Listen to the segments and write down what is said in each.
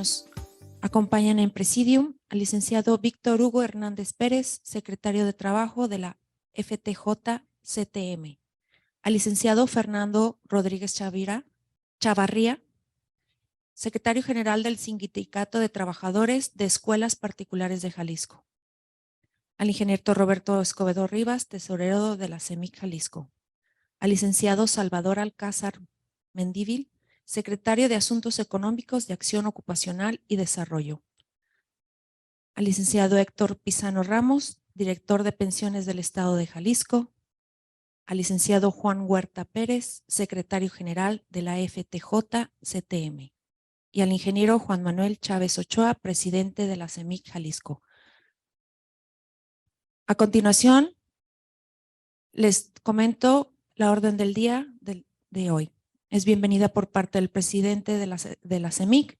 Nos acompañan en Presidium al licenciado Víctor Hugo Hernández Pérez, secretario de Trabajo de la FTJ-CTM, al licenciado Fernando Rodríguez Chavarría, secretario general del Sindicato de Trabajadores de Escuelas Particulares de Jalisco, al ingeniero Roberto Escobedo Rivas, tesorero de la CEMIC Jalisco, al licenciado Salvador Alcázar Mendívil, secretario de Asuntos Económicos de Acción Ocupacional y Desarrollo, al licenciado Héctor Pizano Ramos, director de Pensiones del Estado de Jalisco, al licenciado Juan Huerta Pérez, secretario general de la FTJ-CTM, y al ingeniero Juan Manuel Chávez Ochoa, presidente de la CEMIC Jalisco. A continuación, les comento la orden del día de hoy. Es bienvenida por parte del presidente de la CEMIC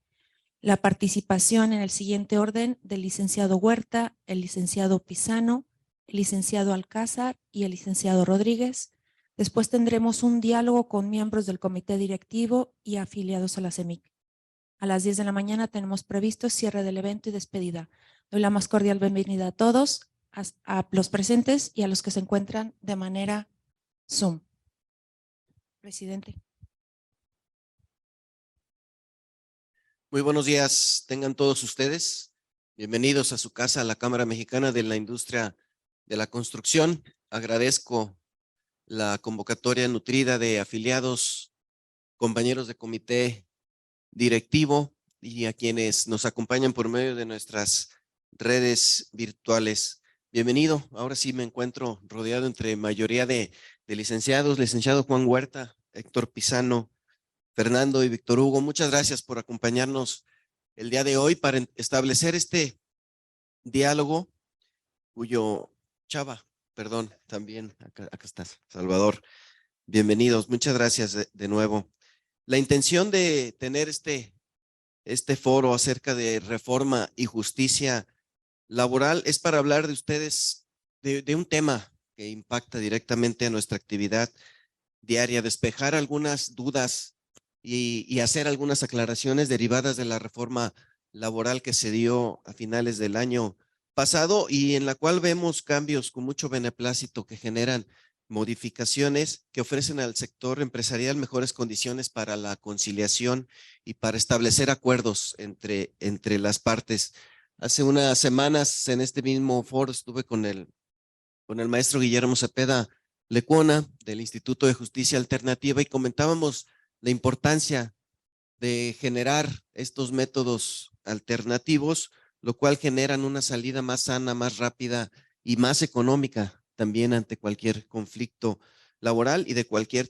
la participación en el siguiente orden del licenciado Huerta, el licenciado Pizano, el licenciado Alcázar y el licenciado Rodríguez. Después tendremos un diálogo con miembros del comité directivo y afiliados a la CEMIC. A las 10 de la mañana tenemos previsto cierre del evento y despedida. Doy la más cordial bienvenida a todos, a los presentes y a los que se encuentran de manera Zoom. Presidente. Muy buenos días, tengan todos ustedes. Bienvenidos a su casa, la Cámara Mexicana de la Industria de la Construcción. Agradezco la convocatoria nutrida de afiliados, compañeros de comité directivo y a quienes nos acompañan por medio de nuestras redes virtuales. Bienvenido. Ahora sí me encuentro rodeado entre mayoría de licenciados, licenciado Juan Huerta, Héctor Pizano, Fernando y Víctor Hugo. Muchas gracias por acompañarnos el día de hoy para establecer este diálogo también, acá estás, Salvador. Bienvenidos, muchas gracias de nuevo. La intención de tener este foro acerca de reforma y justicia laboral es para hablar de ustedes de un tema que impacta directamente a nuestra actividad diaria, despejar algunas dudas y hacer algunas aclaraciones derivadas de la reforma laboral que se dio a finales del año pasado y en la cual vemos cambios con mucho beneplácito que generan modificaciones que ofrecen al sector empresarial mejores condiciones para la conciliación y para establecer acuerdos entre las partes. Hace unas semanas en este mismo foro estuve con el maestro Guillermo Cepeda Lecuona del Instituto de Justicia Alternativa y comentábamos la importancia de generar estos métodos alternativos, lo cual generan una salida más sana, más rápida y más económica también ante cualquier conflicto laboral y de cualquier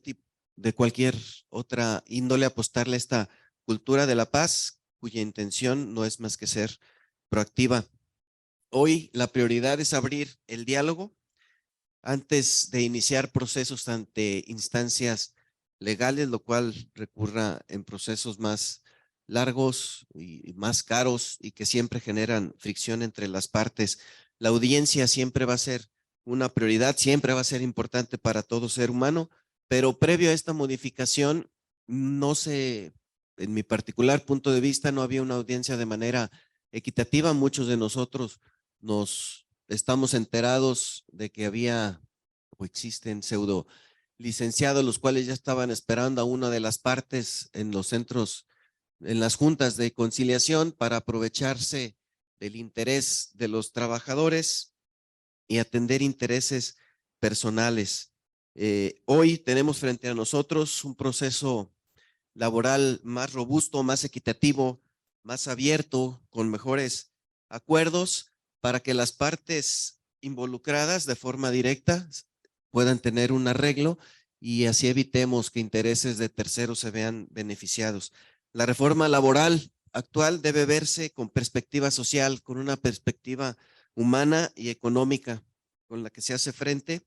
otra índole, apostarle a esta cultura de la paz, cuya intención no es más que ser proactiva. Hoy la prioridad es abrir el diálogo antes de iniciar procesos ante instancias legales, lo cual recurra en procesos más largos y más caros y que siempre generan fricción entre las partes. La audiencia siempre va a ser una prioridad, siempre va a ser importante para todo ser humano, pero previo a esta modificación, en mi particular punto de vista, no había una audiencia de manera equitativa. Muchos de nosotros nos estamos enterados de que había o existen pseudo licenciados, los cuales ya estaban esperando a una de las partes en los centros, en las juntas de conciliación para aprovecharse del interés de los trabajadores y atender intereses personales. Hoy tenemos frente a nosotros un proceso laboral más robusto, más equitativo, más abierto, con mejores acuerdos para que las partes involucradas de forma directa puedan tener un arreglo y así evitemos que intereses de terceros se vean beneficiados. La reforma laboral actual debe verse con perspectiva social, con una perspectiva humana y económica con la que se hace frente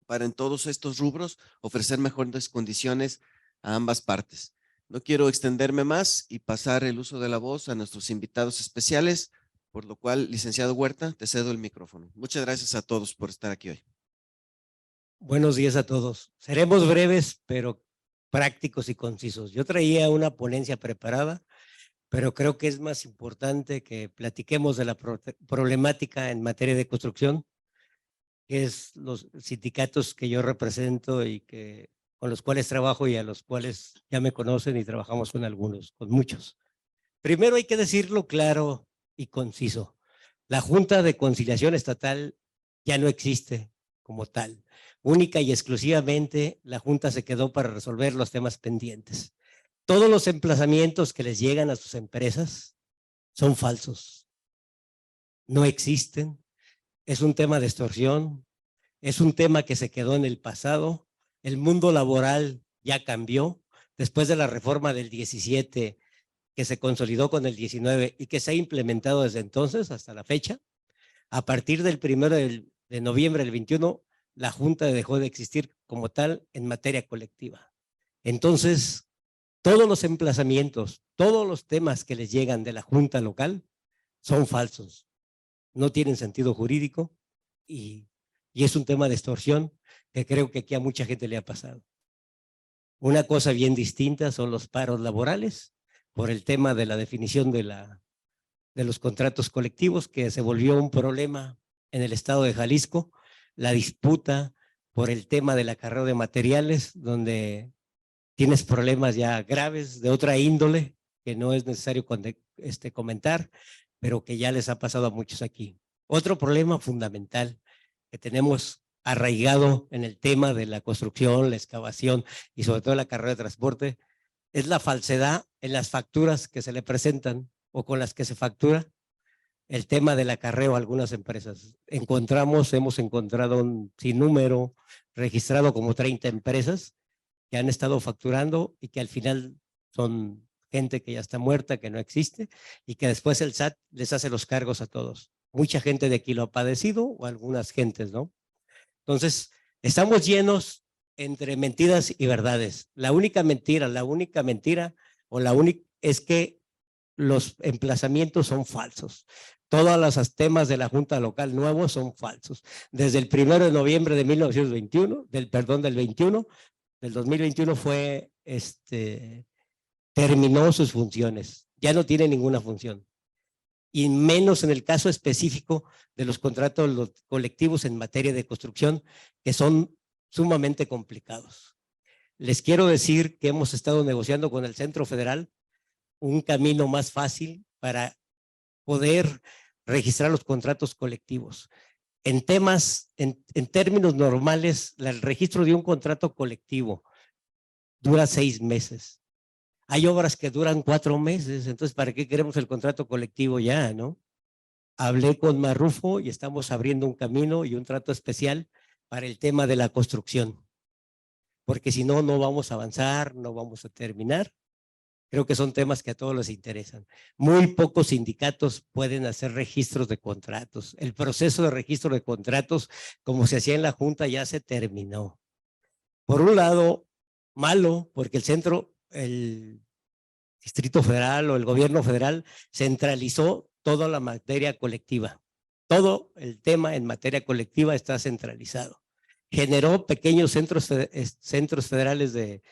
para en todos estos rubros ofrecer mejores condiciones a ambas partes. No quiero extenderme más y pasar el uso de la voz a nuestros invitados especiales, por lo cual, licenciado Huerta, te cedo el micrófono. Muchas gracias a todos por estar aquí hoy. Buenos días a todos. Seremos breves, pero prácticos y concisos. Yo traía una ponencia preparada, pero creo que es más importante que platiquemos de la problemática en materia de construcción, que es los sindicatos que yo represento y que con los cuales trabajo y a los cuales ya me conocen y trabajamos con algunos, con muchos. Primero hay que decirlo claro y conciso. La Junta de Conciliación Estatal ya no existe como tal. Única y exclusivamente la Junta se quedó para resolver los temas pendientes. Todos los emplazamientos que les llegan a sus empresas son falsos. No existen. Es un tema de extorsión. Es un tema que se quedó en el pasado. El mundo laboral ya cambió. Después de la reforma del 17, que se consolidó con el 19 y que se ha implementado desde entonces hasta la fecha, a partir del 1 de noviembre del 21, la Junta dejó de existir como tal en materia colectiva. Entonces, todos los emplazamientos, todos los temas que les llegan de la Junta local son falsos, no tienen sentido jurídico y es un tema de extorsión que creo que aquí a mucha gente le ha pasado. Una cosa bien distinta son los paros laborales por el tema de la definición de los contratos colectivos, que se volvió un problema en el estado de Jalisco, la disputa por el tema del acarreo de materiales, donde tienes problemas ya graves de otra índole que no es necesario comentar, pero que ya les ha pasado a muchos aquí. Otro problema fundamental que tenemos arraigado en el tema de la construcción, la excavación y sobre todo el acarreo de transporte es la falsedad en las facturas que se le presentan o con las que se factura el tema del acarreo a algunas empresas. Hemos encontrado un sinnúmero registrado como 30 empresas que han estado facturando y que al final son gente que ya está muerta, que no existe, y que después el SAT les hace los cargos a todos. Mucha gente de aquí lo ha padecido, o algunas gentes, ¿no? Entonces, estamos llenos entre mentiras y verdades. La única mentira es que los emplazamientos son falsos. Todos los temas de la Junta Local nuevos son falsos. Desde el 1 de noviembre de 1921, del 21, del 2021 terminó sus funciones. Ya no tiene ninguna función. Y menos en el caso específico de los contratos colectivos en materia de construcción, que son sumamente complicados. Les quiero decir que hemos estado negociando con el Centro Federal un camino más fácil para poder registrar los contratos colectivos. En términos normales, el registro de un contrato colectivo dura 6 meses. Hay obras que duran 4 meses, entonces ¿para qué queremos el contrato colectivo ya, no? Hablé con Marrufo y estamos abriendo un camino y un trato especial para el tema de la construcción, porque si no, no vamos a avanzar, no vamos a terminar. Creo que son temas que a todos les interesan. Muy pocos sindicatos pueden hacer registros de contratos. El proceso de registro de contratos, como se hacía en la Junta, ya se terminó. Por un lado, malo, porque el Distrito Federal o el gobierno federal centralizó toda la materia colectiva. Todo el tema en materia colectiva está centralizado. Generó pequeños centros federales de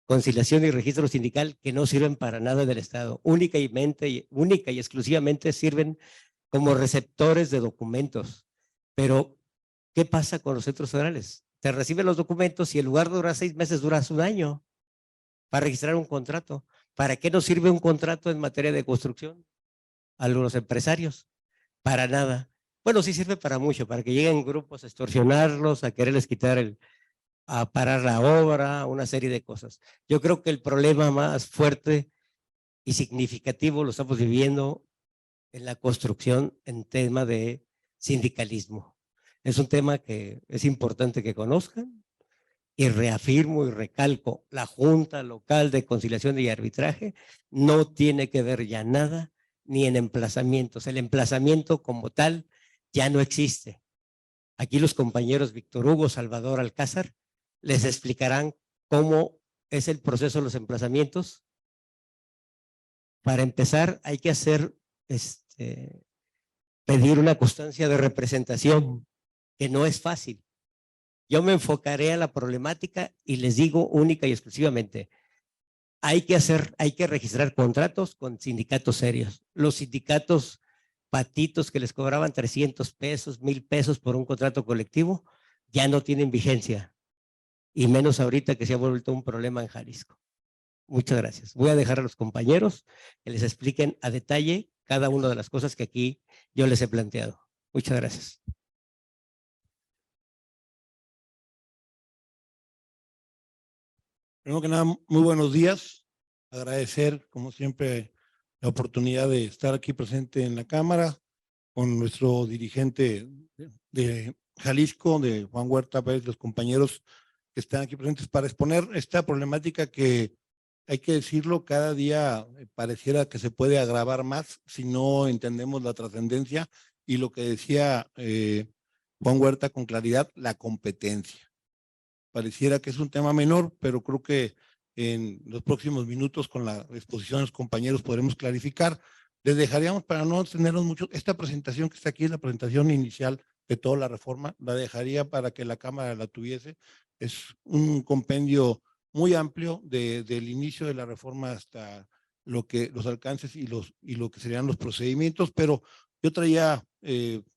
conciliación y registro sindical que no sirven para nada del Estado. Única y exclusivamente sirven como receptores de documentos. Pero, ¿qué pasa con los centros federales? Te reciben los documentos y en lugar de durar 6 meses, duras 1 año para registrar un contrato. ¿Para qué nos sirve un contrato en materia de construcción a los empresarios? Para nada. Bueno, sí sirve para mucho, para que lleguen grupos a extorsionarlos, a quererles quitar a parar la obra, una serie de cosas. Yo creo que el problema más fuerte y significativo lo estamos viviendo en la construcción en tema de sindicalismo. Es un tema que es importante que conozcan y reafirmo y recalco, la Junta Local de Conciliación y Arbitraje no tiene que ver ya nada ni en emplazamientos. El emplazamiento como tal ya no existe. Aquí los compañeros Víctor Hugo, Salvador Alcázar les explicarán cómo es el proceso de los emplazamientos. Para empezar, hay que pedir una constancia de representación, que no es fácil. Yo me enfocaré a la problemática y les digo única y exclusivamente, hay que registrar contratos con sindicatos serios. Los sindicatos patitos que les cobraban 300 pesos, 1,000 pesos por un contrato colectivo, ya no tienen vigencia. Y menos ahorita que se ha vuelto un problema en Jalisco. Muchas gracias. Voy a dejar a los compañeros que les expliquen a detalle cada una de las cosas que aquí yo les he planteado. Muchas gracias. Primero que nada, muy buenos días. Agradecer, como siempre, la oportunidad de estar aquí presente en la Cámara con nuestro dirigente de Jalisco, de Juan Huerta Pérez, los compañeros que están aquí presentes para exponer esta problemática que, hay que decirlo, cada día pareciera que se puede agravar más si no entendemos la trascendencia y lo que decía Juan Huerta con claridad, la competencia. Pareciera que es un tema menor, pero creo que en los próximos minutos con la exposición de los compañeros podremos clarificar. Les dejaríamos, para no extendernos mucho, esta presentación que está aquí es la presentación inicial de toda la reforma, la dejaría para que la Cámara la tuviese. Es un compendio muy amplio del inicio de la reforma hasta los alcances y lo que serían los procedimientos, pero yo traía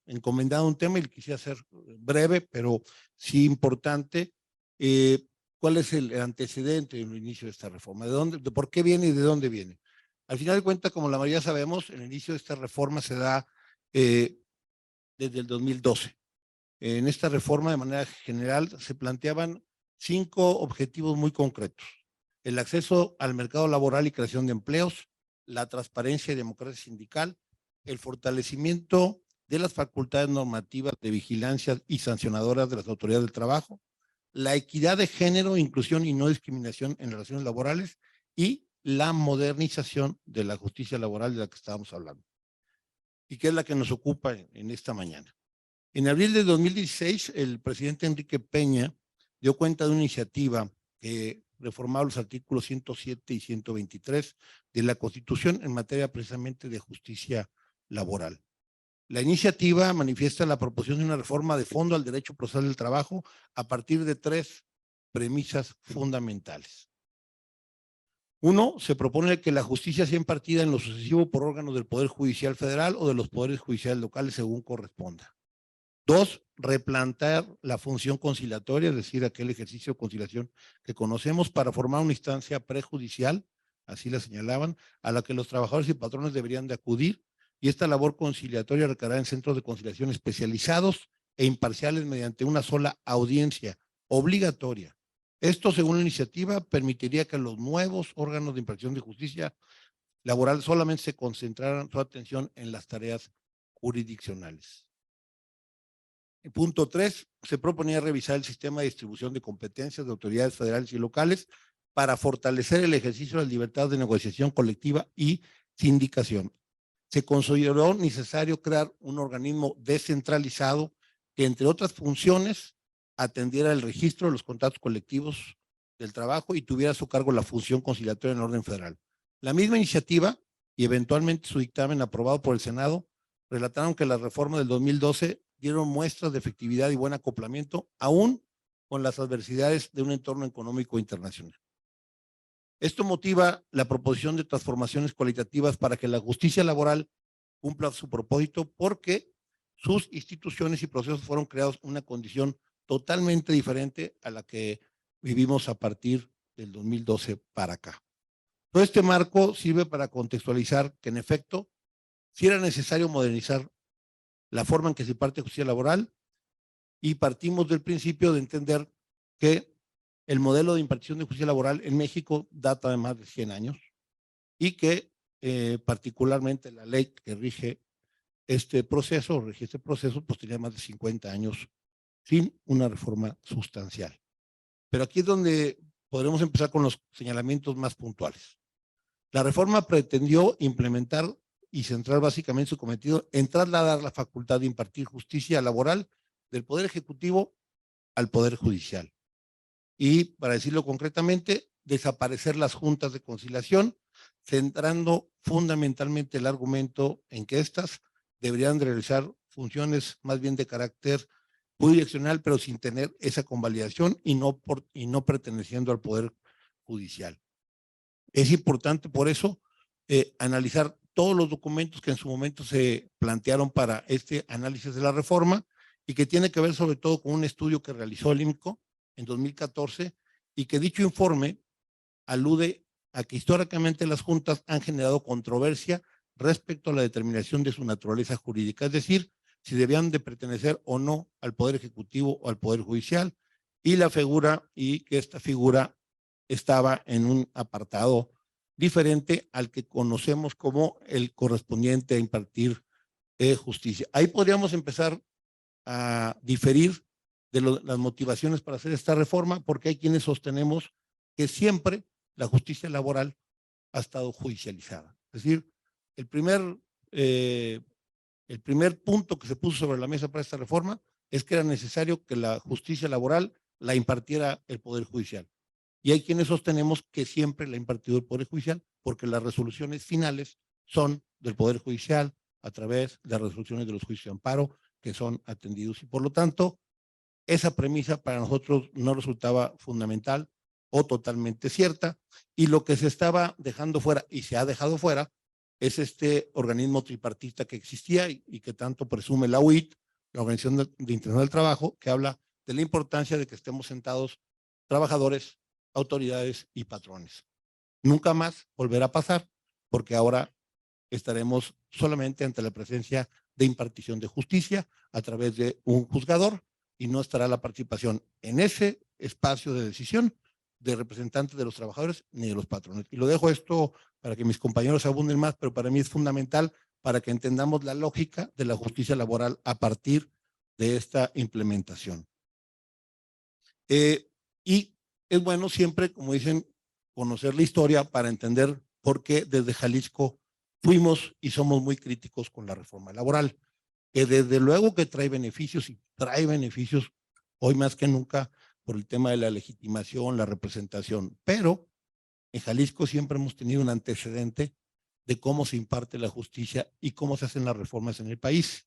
encomendado un tema y quisiera ser breve, pero sí importante. ¿Cuál es el antecedente del inicio de esta reforma? ¿De por qué viene y de dónde viene? Al final de cuentas, como la mayoría sabemos, el inicio de esta reforma se da desde el 2012. En esta reforma, de manera general, se planteaban 5 objetivos muy concretos: el acceso al mercado laboral y creación de empleos, la transparencia y democracia sindical, el fortalecimiento de las facultades normativas de vigilancia y sancionadoras de las autoridades del trabajo, la equidad de género, inclusión y no discriminación en relaciones laborales y la modernización de la justicia laboral de la que estábamos hablando y que es la que nos ocupa en esta mañana. En abril de 2016, el presidente Enrique Peña dio cuenta de una iniciativa que reformaba los artículos 107 y 123 de la Constitución en materia precisamente de justicia laboral. La iniciativa manifiesta la proposición de una reforma de fondo al derecho procesal del trabajo a partir de 3 premisas fundamentales. 1, se propone que la justicia sea impartida en lo sucesivo por órganos del Poder Judicial Federal o de los Poderes Judiciales locales según corresponda. 2, replantear la función conciliatoria, es decir, aquel ejercicio de conciliación que conocemos, para formar una instancia prejudicial, así la señalaban, a la que los trabajadores y patrones deberían de acudir, y esta labor conciliatoria recaerá en centros de conciliación especializados e imparciales mediante una sola audiencia obligatoria. Esto, según la iniciativa, permitiría que los nuevos órganos de impartición de justicia laboral solamente se concentraran su atención en las tareas jurisdiccionales. En punto 3, se proponía revisar el sistema de distribución de competencias de autoridades federales y locales para fortalecer el ejercicio de la libertad de negociación colectiva y sindicación. Se consideró necesario crear un organismo descentralizado que, entre otras funciones, atendiera el registro de los contratos colectivos del trabajo y tuviera a su cargo la función conciliatoria en orden federal. La misma iniciativa y eventualmente su dictamen aprobado por el Senado relataron que las reformas del 2012 dieron muestras de efectividad y buen acoplamiento, aún con las adversidades de un entorno económico internacional. Esto motiva la proposición de transformaciones cualitativas para que la justicia laboral cumpla su propósito, porque sus instituciones y procesos fueron creados en una condición totalmente diferente a la que vivimos a partir del 2012 para acá. Todo este marco sirve para contextualizar que, en efecto, sí era necesario modernizar la forma en que se imparte justicia laboral, y partimos del principio de entender que el modelo de impartición de justicia laboral en México data de más de 100 años y que particularmente la ley que rige este proceso, pues tenía más de 50 años sin una reforma sustancial. Pero aquí es donde podremos empezar con los señalamientos más puntuales. La reforma pretendió implementar y centrar básicamente su cometido en trasladar la facultad de impartir justicia laboral del Poder Ejecutivo al Poder Judicial. Y, para decirlo concretamente, desaparecer las juntas de conciliación, centrando fundamentalmente el argumento en que éstas deberían de realizar funciones más bien de carácter jurisdiccional, pero sin tener esa convalidación y no perteneciendo al Poder Judicial. Es importante por eso analizar todos los documentos que en su momento se plantearon para este análisis de la reforma y que tiene que ver sobre todo con un estudio que realizó el IMCO en 2014 y que dicho informe alude a que históricamente las juntas han generado controversia respecto a la determinación de su naturaleza jurídica, es decir, si debían de pertenecer o no al Poder Ejecutivo o al Poder Judicial, y la figura, y que esta figura estaba en un apartado diferente al que conocemos como el correspondiente a impartir justicia. Ahí podríamos empezar a diferir de las motivaciones para hacer esta reforma, porque hay quienes sostenemos que siempre la justicia laboral ha estado judicializada. Es decir, el primer punto que se puso sobre la mesa para esta reforma es que era necesario que la justicia laboral la impartiera el Poder Judicial. Y hay quienes sostenemos que siempre la ha impartido el Poder Judicial porque las resoluciones finales son del Poder Judicial a través de las resoluciones de los juicios de amparo que son atendidos. Y por lo tanto, esa premisa para nosotros no resultaba fundamental o totalmente cierta. Y lo que se estaba dejando fuera y se ha dejado fuera es este organismo tripartita que existía y que tanto presume la OIT, la Organización Internacional del Trabajo, que habla de la importancia de que estemos sentados trabajadores, autoridades y patrones. Nunca más volverá a pasar, porque ahora estaremos solamente ante la presencia de impartición de justicia a través de un juzgador y no estará la participación en ese espacio de decisión de representantes de los trabajadores ni de los patrones. Y lo dejo esto para que mis compañeros abunden más, pero para mí es fundamental para que entendamos la lógica de la justicia laboral a partir de esta implementación. Y es bueno siempre, como dicen, conocer la historia para entender por qué desde Jalisco fuimos y somos muy críticos con la reforma laboral, que desde luego que trae beneficios y trae beneficios hoy más que nunca por el tema de la legitimación, la representación, pero en Jalisco siempre hemos tenido un antecedente de cómo se imparte la justicia y cómo se hacen las reformas en el país.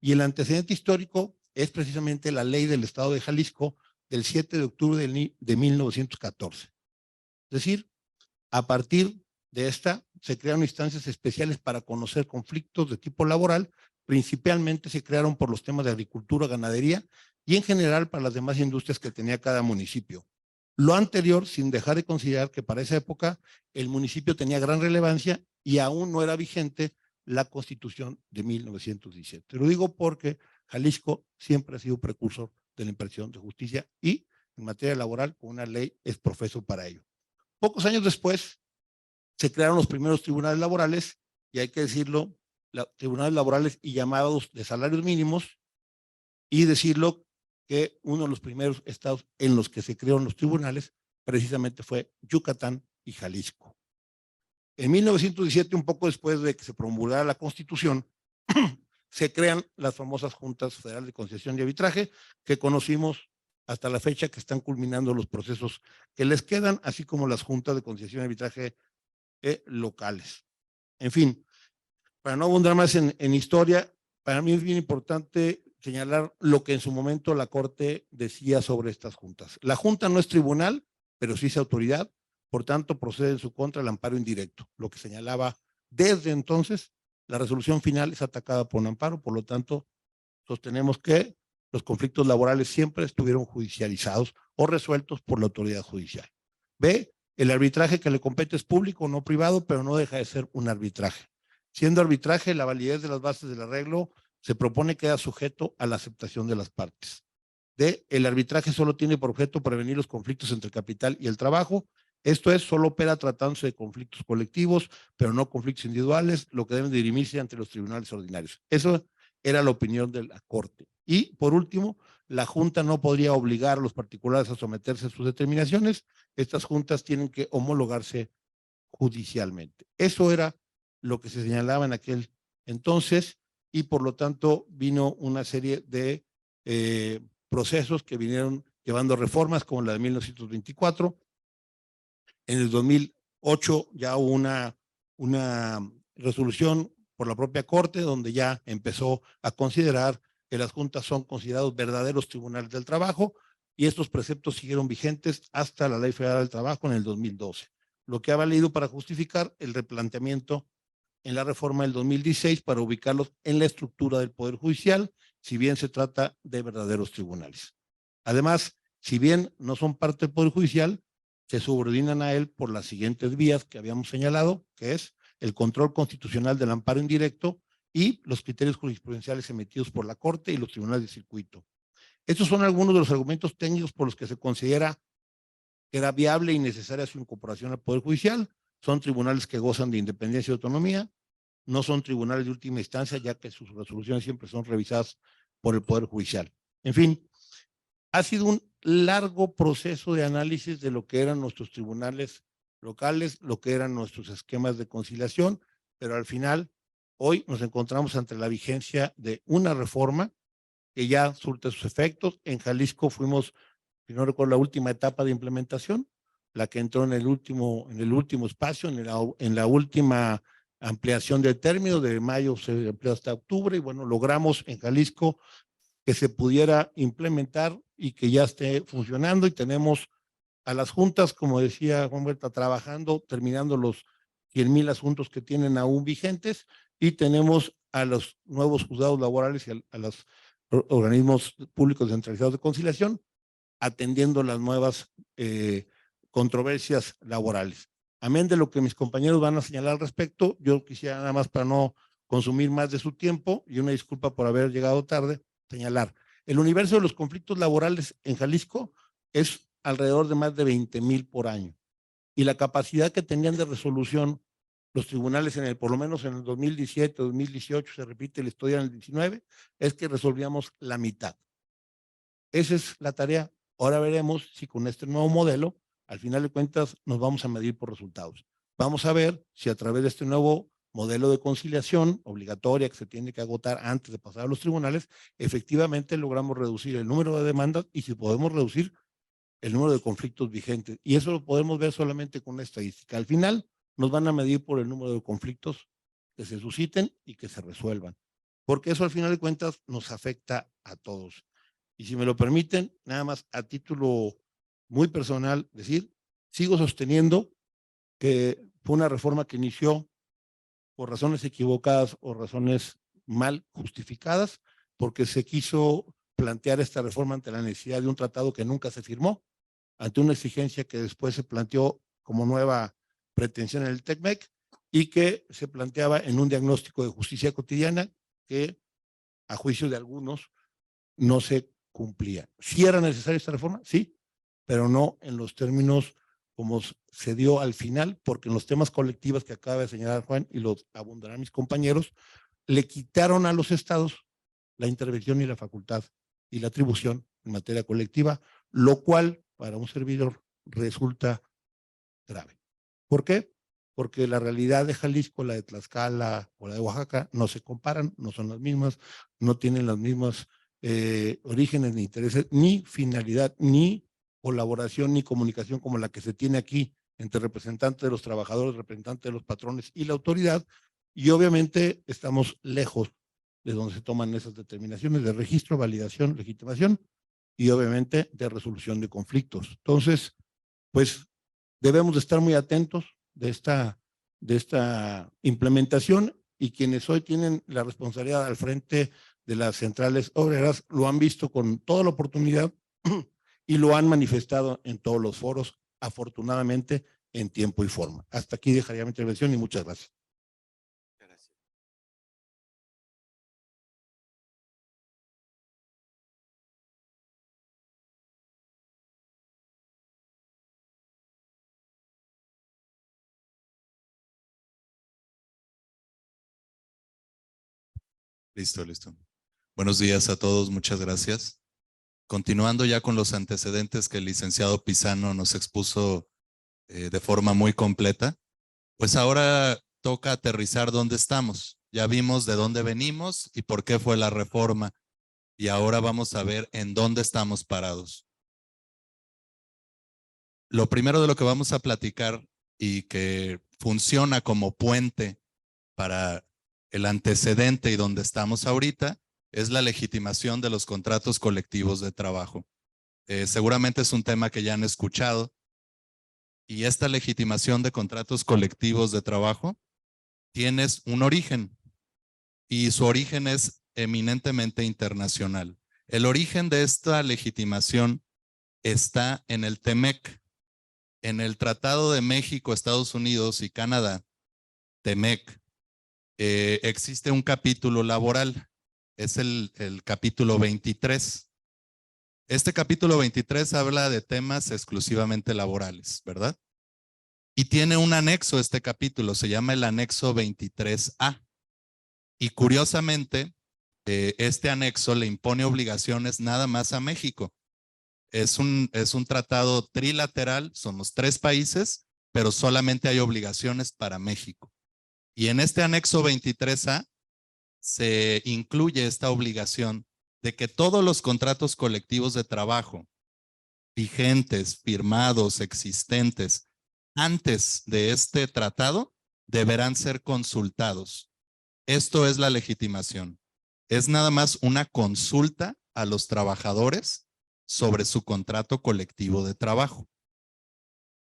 Y el antecedente histórico es precisamente la ley del Estado de Jalisco del 7 de octubre de 1914. Es decir, a partir de esta se crearon instancias especiales para conocer conflictos de tipo laboral, principalmente se crearon por los temas de agricultura, ganadería y en general para las demás industrias que tenía cada municipio. Lo anterior, sin dejar de considerar que para esa época el municipio tenía gran relevancia y aún no era vigente la Constitución de 1917. Lo digo porque Jalisco siempre ha sido precursor de la impartición de justicia y en materia laboral con una ley es profeso para ello. Pocos años después se crearon los primeros tribunales laborales y hay que decirlo, tribunales laborales y llamados de salarios mínimos y decirlo que uno de los primeros estados en los que se crearon los tribunales precisamente fue Yucatán y Jalisco. En 1917, un poco después de que se promulgara la Constitución, se crean las famosas Juntas Federales de Conciliación y Arbitraje que conocimos hasta la fecha, que están culminando los procesos que les quedan, así como las Juntas de Conciliación y Arbitraje locales. En fin, para no abundar más en historia, para mí es bien importante señalar lo que en su momento la Corte decía sobre estas juntas. La Junta no es tribunal, pero sí es autoridad, por tanto procede en su contra el amparo indirecto, lo que señalaba desde entonces. La resolución final es atacada por un amparo, por lo tanto sostenemos que los conflictos laborales siempre estuvieron judicializados o resueltos por la autoridad judicial. B, el arbitraje que le compete es público, no privado, pero no deja de ser un arbitraje. Siendo arbitraje, la validez de las bases del arreglo se propone que queda sujeto a la aceptación de las partes. D, el arbitraje solo tiene por objeto prevenir los conflictos entre el capital y el trabajo. Esto es, solo opera tratándose de conflictos colectivos, pero no conflictos individuales, lo que deben dirimirse ante los tribunales ordinarios. Eso era la opinión de la Corte. Y, por último, la Junta no podría obligar a los particulares a someterse a sus determinaciones. Estas juntas tienen que homologarse judicialmente. Eso era lo que se señalaba en aquel entonces y, por lo tanto, vino una serie de procesos que vinieron llevando reformas como la de 1924. En el 2008 ya hubo una resolución por la propia Corte donde ya empezó a considerar que las juntas son considerados verdaderos tribunales del trabajo y estos preceptos siguieron vigentes hasta la Ley Federal del Trabajo en el 2012. lo que ha valido para justificar el replanteamiento en la reforma del 2016 para ubicarlos en la estructura del Poder Judicial, si bien se trata de verdaderos tribunales. Además, si bien no son parte del Poder Judicial, se subordinan a él por las siguientes vías que habíamos señalado, que es el control constitucional del amparo indirecto y los criterios jurisprudenciales emitidos por la Corte y los tribunales de circuito. Estos son algunos de los argumentos técnicos por los que se considera que era viable y necesaria su incorporación al Poder Judicial. Son tribunales que gozan de independencia y autonomía, no son tribunales de última instancia, ya que sus resoluciones siempre son revisadas por el Poder Judicial. En fin, ha sido un largo proceso de análisis de lo que eran nuestros tribunales locales, lo que eran nuestros esquemas de conciliación, pero al final, hoy nos encontramos ante la vigencia de una reforma que ya surte sus efectos. En Jalisco fuimos, si no recuerdo, la última etapa de implementación, la que entró en el último espacio, en la última ampliación del término, de mayo se amplió hasta octubre, y bueno, logramos en Jalisco que se pudiera implementar y que ya esté funcionando, y tenemos a las juntas, como decía Juan Huerta, trabajando, terminando los 100,000 asuntos que tienen aún vigentes, y tenemos a los nuevos juzgados laborales y a los organismos públicos centralizados de conciliación atendiendo las nuevas controversias laborales. Amén de lo que mis compañeros van a señalar al respecto, yo quisiera nada más, para no consumir más de su tiempo, y una disculpa por haber llegado tarde, señalar: el universo de los conflictos laborales en Jalisco es alrededor de más de 20,000 por año, y la capacidad que tenían de resolución los tribunales por lo menos en el 2017, 2018, se repite la historia en el 19, es que resolvíamos la mitad. Esa es la tarea. Ahora veremos si con este nuevo modelo, al final de cuentas, nos vamos a medir por resultados. Vamos a ver si a través de este nuevo modelo de conciliación obligatoria que se tiene que agotar antes de pasar a los tribunales, efectivamente logramos reducir el número de demandas y si podemos reducir el número de conflictos vigentes. Y eso lo podemos ver solamente con una estadística. Al final nos van a medir por el número de conflictos que se susciten y que se resuelvan, porque eso al final de cuentas nos afecta a todos. Y si me lo permiten, nada más a título muy personal, decir, sigo sosteniendo que fue una reforma que inició por razones equivocadas o razones mal justificadas, porque se quiso plantear esta reforma ante la necesidad de un tratado que nunca se firmó, ante una exigencia que después se planteó como nueva pretensión en el TECMEC y que se planteaba en un diagnóstico de justicia cotidiana que, a juicio de algunos, no se cumplía. ¿Sí era necesaria esta reforma? Sí, pero no en los términos como se dio al final, porque en los temas colectivos que acaba de señalar Juan, y los abundarán mis compañeros, le quitaron a los estados la intervención y la facultad y la atribución en materia colectiva, lo cual para un servidor resulta grave. ¿Por qué? Porque la realidad de Jalisco, la de Tlaxcala o la de Oaxaca no se comparan, no son las mismas, no tienen las mismas orígenes ni intereses, ni finalidad, ni colaboración, ni comunicación como la que se tiene aquí entre representantes de los trabajadores, representantes de los patrones y la autoridad, y obviamente estamos lejos de donde se toman esas determinaciones de registro, validación, legitimación y obviamente de resolución de conflictos. Entonces, pues debemos de estar muy atentos de esta implementación, y quienes hoy tienen la responsabilidad al frente de las centrales obreras lo han visto con toda la oportunidad y lo han manifestado en todos los foros, afortunadamente en tiempo y forma. Hasta aquí dejaría mi intervención y muchas gracias. Listo. Buenos días a todos, muchas gracias. Continuando ya con los antecedentes que el licenciado Pizano nos expuso de forma muy completa, pues ahora toca aterrizar dónde estamos. Ya vimos de dónde venimos y por qué fue la reforma, y ahora vamos a ver en dónde estamos parados. Lo primero de lo que vamos a platicar y que funciona como puente para el antecedente y donde estamos ahorita es la legitimación de los contratos colectivos de trabajo. Seguramente es un tema que ya han escuchado. y esta legitimación de contratos colectivos de trabajo tiene un origen, y su origen es eminentemente internacional. El origen de esta legitimación está en el TEMEC, en el Tratado de México, Estados Unidos y Canadá, TEMEC. Existe un capítulo laboral, es el capítulo 23. Este capítulo 23 habla de temas exclusivamente laborales, ¿verdad? Y tiene un anexo este capítulo, se llama el anexo 23A. Y curiosamente, este anexo le impone obligaciones nada más a México. Es un tratado trilateral, somos 3 países, pero solamente hay obligaciones para México. Y en este anexo 23A se incluye esta obligación de que todos los contratos colectivos de trabajo vigentes, firmados, existentes, antes de este tratado, deberán ser consultados. Esto es la legitimación. Es nada más una consulta a los trabajadores sobre su contrato colectivo de trabajo.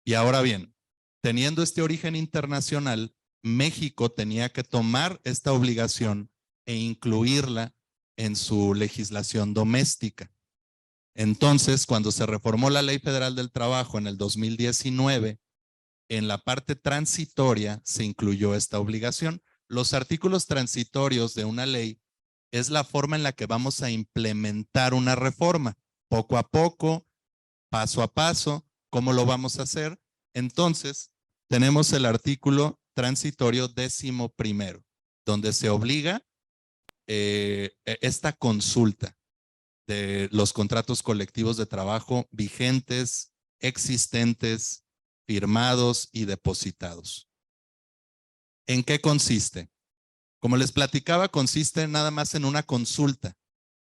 Y ahora bien, teniendo este origen internacional, México tenía que tomar esta obligación e incluirla en su legislación doméstica. Entonces, cuando se reformó la Ley Federal del Trabajo en el 2019, en la parte transitoria se incluyó esta obligación. Los artículos transitorios de una ley es la forma en la que vamos a implementar una reforma, poco a poco, paso a paso. ¿Cómo lo vamos a hacer? Entonces, tenemos el artículo transitorio 11º, donde se obliga esta consulta de los contratos colectivos de trabajo vigentes, existentes, firmados y depositados. ¿En qué consiste? Como les platicaba, consiste nada más en una consulta.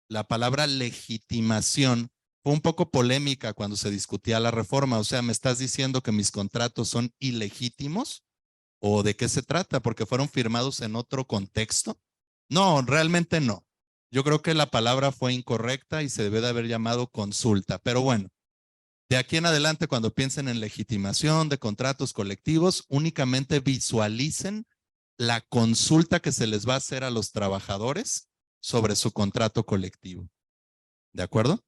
La palabra legitimación fue un poco polémica cuando se discutía la reforma. O sea, ¿me estás diciendo que mis contratos son ilegítimos? ¿O de qué se trata? ¿Porque fueron firmados en otro contexto? No, realmente no. Yo creo que la palabra fue incorrecta y se debe de haber llamado consulta. Pero bueno, de aquí en adelante, cuando piensen en legitimación de contratos colectivos, únicamente visualicen la consulta que se les va a hacer a los trabajadores sobre su contrato colectivo. ¿De acuerdo?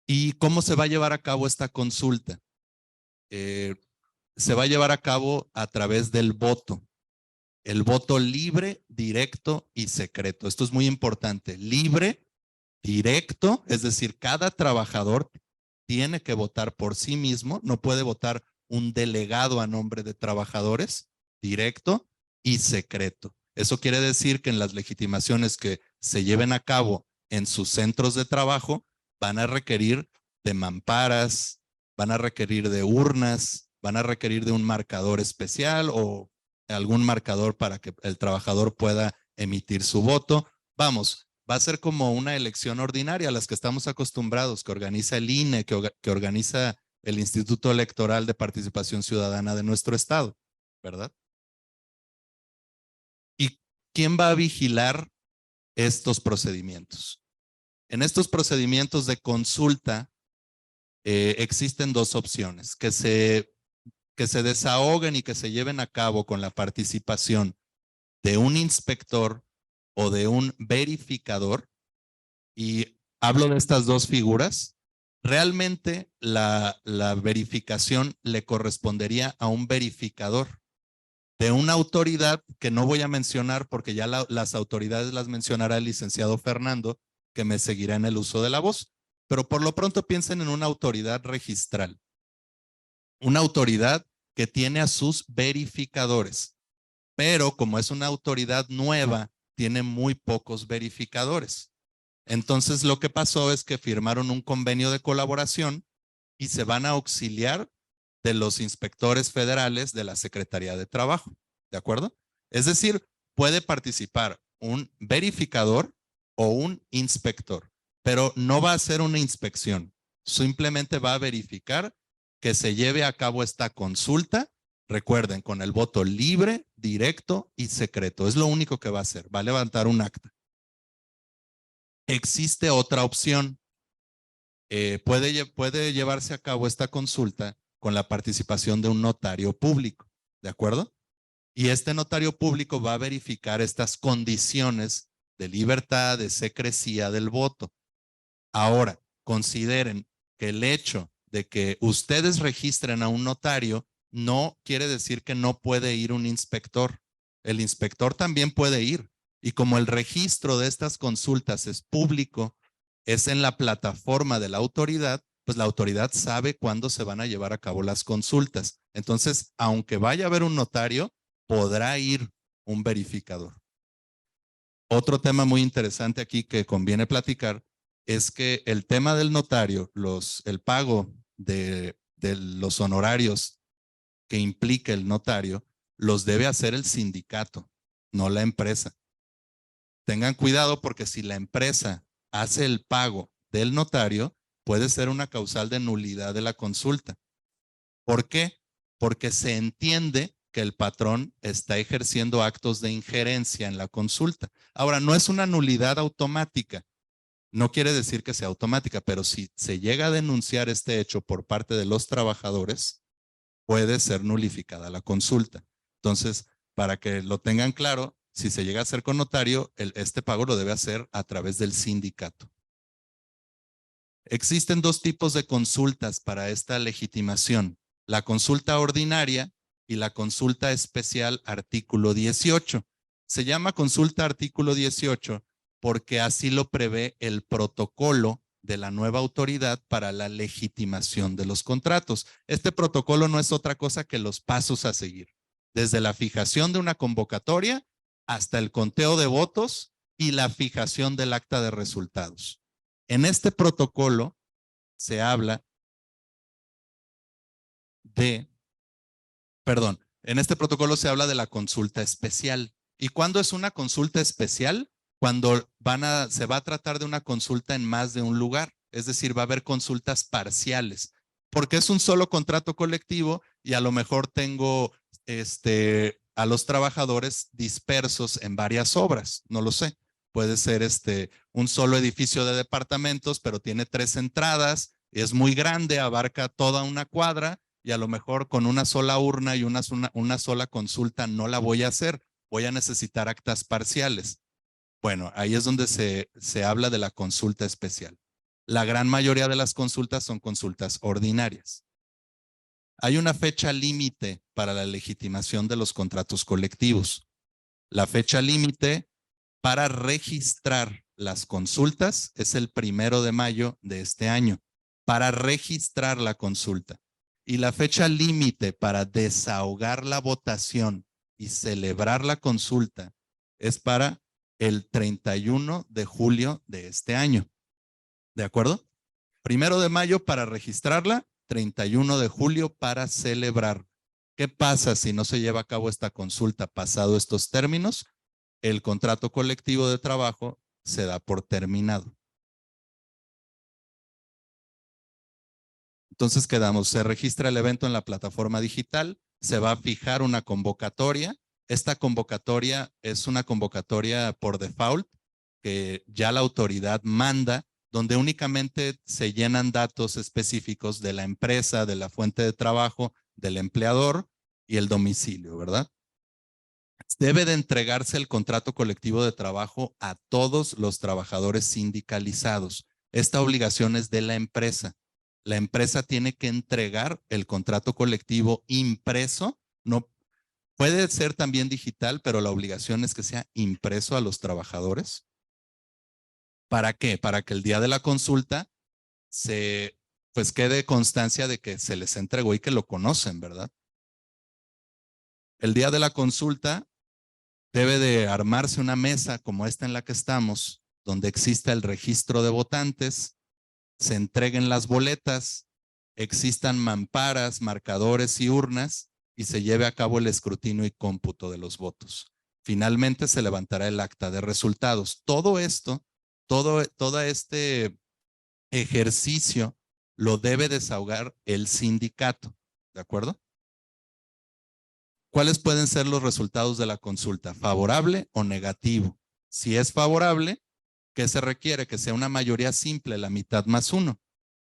¿Y cómo se va a llevar a cabo esta consulta? Se va a llevar a cabo a través del voto. El voto libre, directo y secreto. Esto es muy importante. Libre, directo, es decir, cada trabajador tiene que votar por sí mismo, no puede votar un delegado a nombre de trabajadores, directo y secreto. Eso quiere decir que en las legitimaciones que se lleven a cabo en sus centros de trabajo van a requerir de mamparas, van a requerir de urnas, van a requerir de un marcador especial o algún marcador para que el trabajador pueda emitir su voto. Vamos, va a ser como una elección ordinaria a las que estamos acostumbrados, que organiza el INE, que organiza el Instituto Electoral de Participación Ciudadana de nuestro estado, ¿verdad? ¿Y quién va a vigilar estos procedimientos? En estos procedimientos de consulta existen 2 opciones, que se desahoguen y que se lleven a cabo con la participación de un inspector o de un verificador. Y hablo de estas 2 figuras. Realmente la verificación le correspondería a un verificador de una autoridad que no voy a mencionar porque ya las autoridades las mencionará el licenciado Fernando, que me seguirá en el uso de la voz. Pero por lo pronto piensen en una autoridad registral. Una autoridad que tiene a sus verificadores, pero como es una autoridad nueva, tiene muy pocos verificadores. Entonces lo que pasó es que firmaron un convenio de colaboración y se van a auxiliar de los inspectores federales de la Secretaría de Trabajo, ¿de acuerdo? Es decir, puede participar un verificador o un inspector, pero no va a hacer una inspección, simplemente va a verificar que se lleve a cabo esta consulta. Recuerden, con el voto libre, directo y secreto. Es lo único que va a hacer. Va a levantar un acta. Existe otra opción. puede llevarse a cabo esta consulta con la participación de un notario público, ¿de acuerdo? Y este notario público va a verificar estas condiciones de libertad, de secrecía del voto. Ahora, consideren que el hecho de que ustedes registren a un notario no quiere decir que no puede ir un inspector. El inspector también puede ir. Y como el registro de estas consultas es público, es en la plataforma de la autoridad, pues la autoridad sabe cuándo se van a llevar a cabo las consultas. Entonces, aunque vaya a haber un notario, podrá ir un verificador. Otro tema muy interesante aquí que conviene platicar es que el tema del notario, el pago de los honorarios que implica el notario, los debe hacer el sindicato, no la empresa. Tengan cuidado porque si la empresa hace el pago del notario, puede ser una causal de nulidad de la consulta. ¿Por qué? Porque se entiende que el patrón está ejerciendo actos de injerencia en la consulta. Ahora, no es una nulidad automática. No quiere decir que sea automática, pero si se llega a denunciar este hecho por parte de los trabajadores, puede ser nulificada la consulta. Entonces, para que lo tengan claro, si se llega a hacer con notario, este pago lo debe hacer a través del sindicato. Existen dos tipos de consultas para esta legitimación: la consulta ordinaria y la consulta especial artículo 18. Se llama consulta artículo 18 porque así lo prevé el protocolo de la nueva autoridad para la legitimación de los contratos. Este protocolo no es otra cosa que los pasos a seguir, desde la fijación de una convocatoria hasta el conteo de votos y la fijación del acta de resultados. En este protocolo se habla de la consulta especial. ¿Y cuándo es una consulta especial? Cuando se va a tratar de una consulta en más de un lugar, es decir, va a haber consultas parciales, porque es un solo contrato colectivo y a lo mejor tengo a los trabajadores dispersos en varias obras, no lo sé. Puede ser un solo edificio de departamentos, pero tiene 3 entradas, es muy grande, abarca toda una cuadra y a lo mejor con una sola urna y una sola consulta no la voy a hacer, voy a necesitar actas parciales. Bueno, ahí es donde se habla de la consulta especial. La gran mayoría de las consultas son consultas ordinarias. Hay una fecha límite para la legitimación de los contratos colectivos. La fecha límite para registrar las consultas es el 1 de mayo de este año, para registrar la consulta. Y la fecha límite para desahogar la votación y celebrar la consulta es para el 31 de julio de este año. ¿De acuerdo? 1 de mayo para registrarla, 31 de julio para celebrar. ¿Qué pasa si no se lleva a cabo esta consulta pasado estos términos? El contrato colectivo de trabajo se da por terminado. Entonces quedamos, se registra el evento en la plataforma digital, se va a fijar una convocatoria. Esta convocatoria es una convocatoria por default que ya la autoridad manda, donde únicamente se llenan datos específicos de la empresa, de la fuente de trabajo, del empleador y el domicilio, ¿verdad? Debe de entregarse el contrato colectivo de trabajo a todos los trabajadores sindicalizados. Esta obligación es de la empresa. La empresa tiene que entregar el contrato colectivo impreso. No, puede ser también digital, pero la obligación es que sea impreso a los trabajadores. ¿Para qué? Para que el día de la consulta pues quede constancia de que se les entregó y que lo conocen, ¿verdad? El día de la consulta debe de armarse una mesa como esta en la que estamos, donde exista el registro de votantes, se entreguen las boletas, existan mamparas, marcadores y urnas y se lleve a cabo el escrutinio y cómputo de los votos. Finalmente se levantará el acta de resultados. Todo esto, todo este ejercicio lo debe desahogar el sindicato, ¿de acuerdo? ¿Cuáles pueden ser los resultados de la consulta? ¿Favorable o negativo? Si es favorable, ¿qué se requiere? Que sea una mayoría simple, la mitad más 1.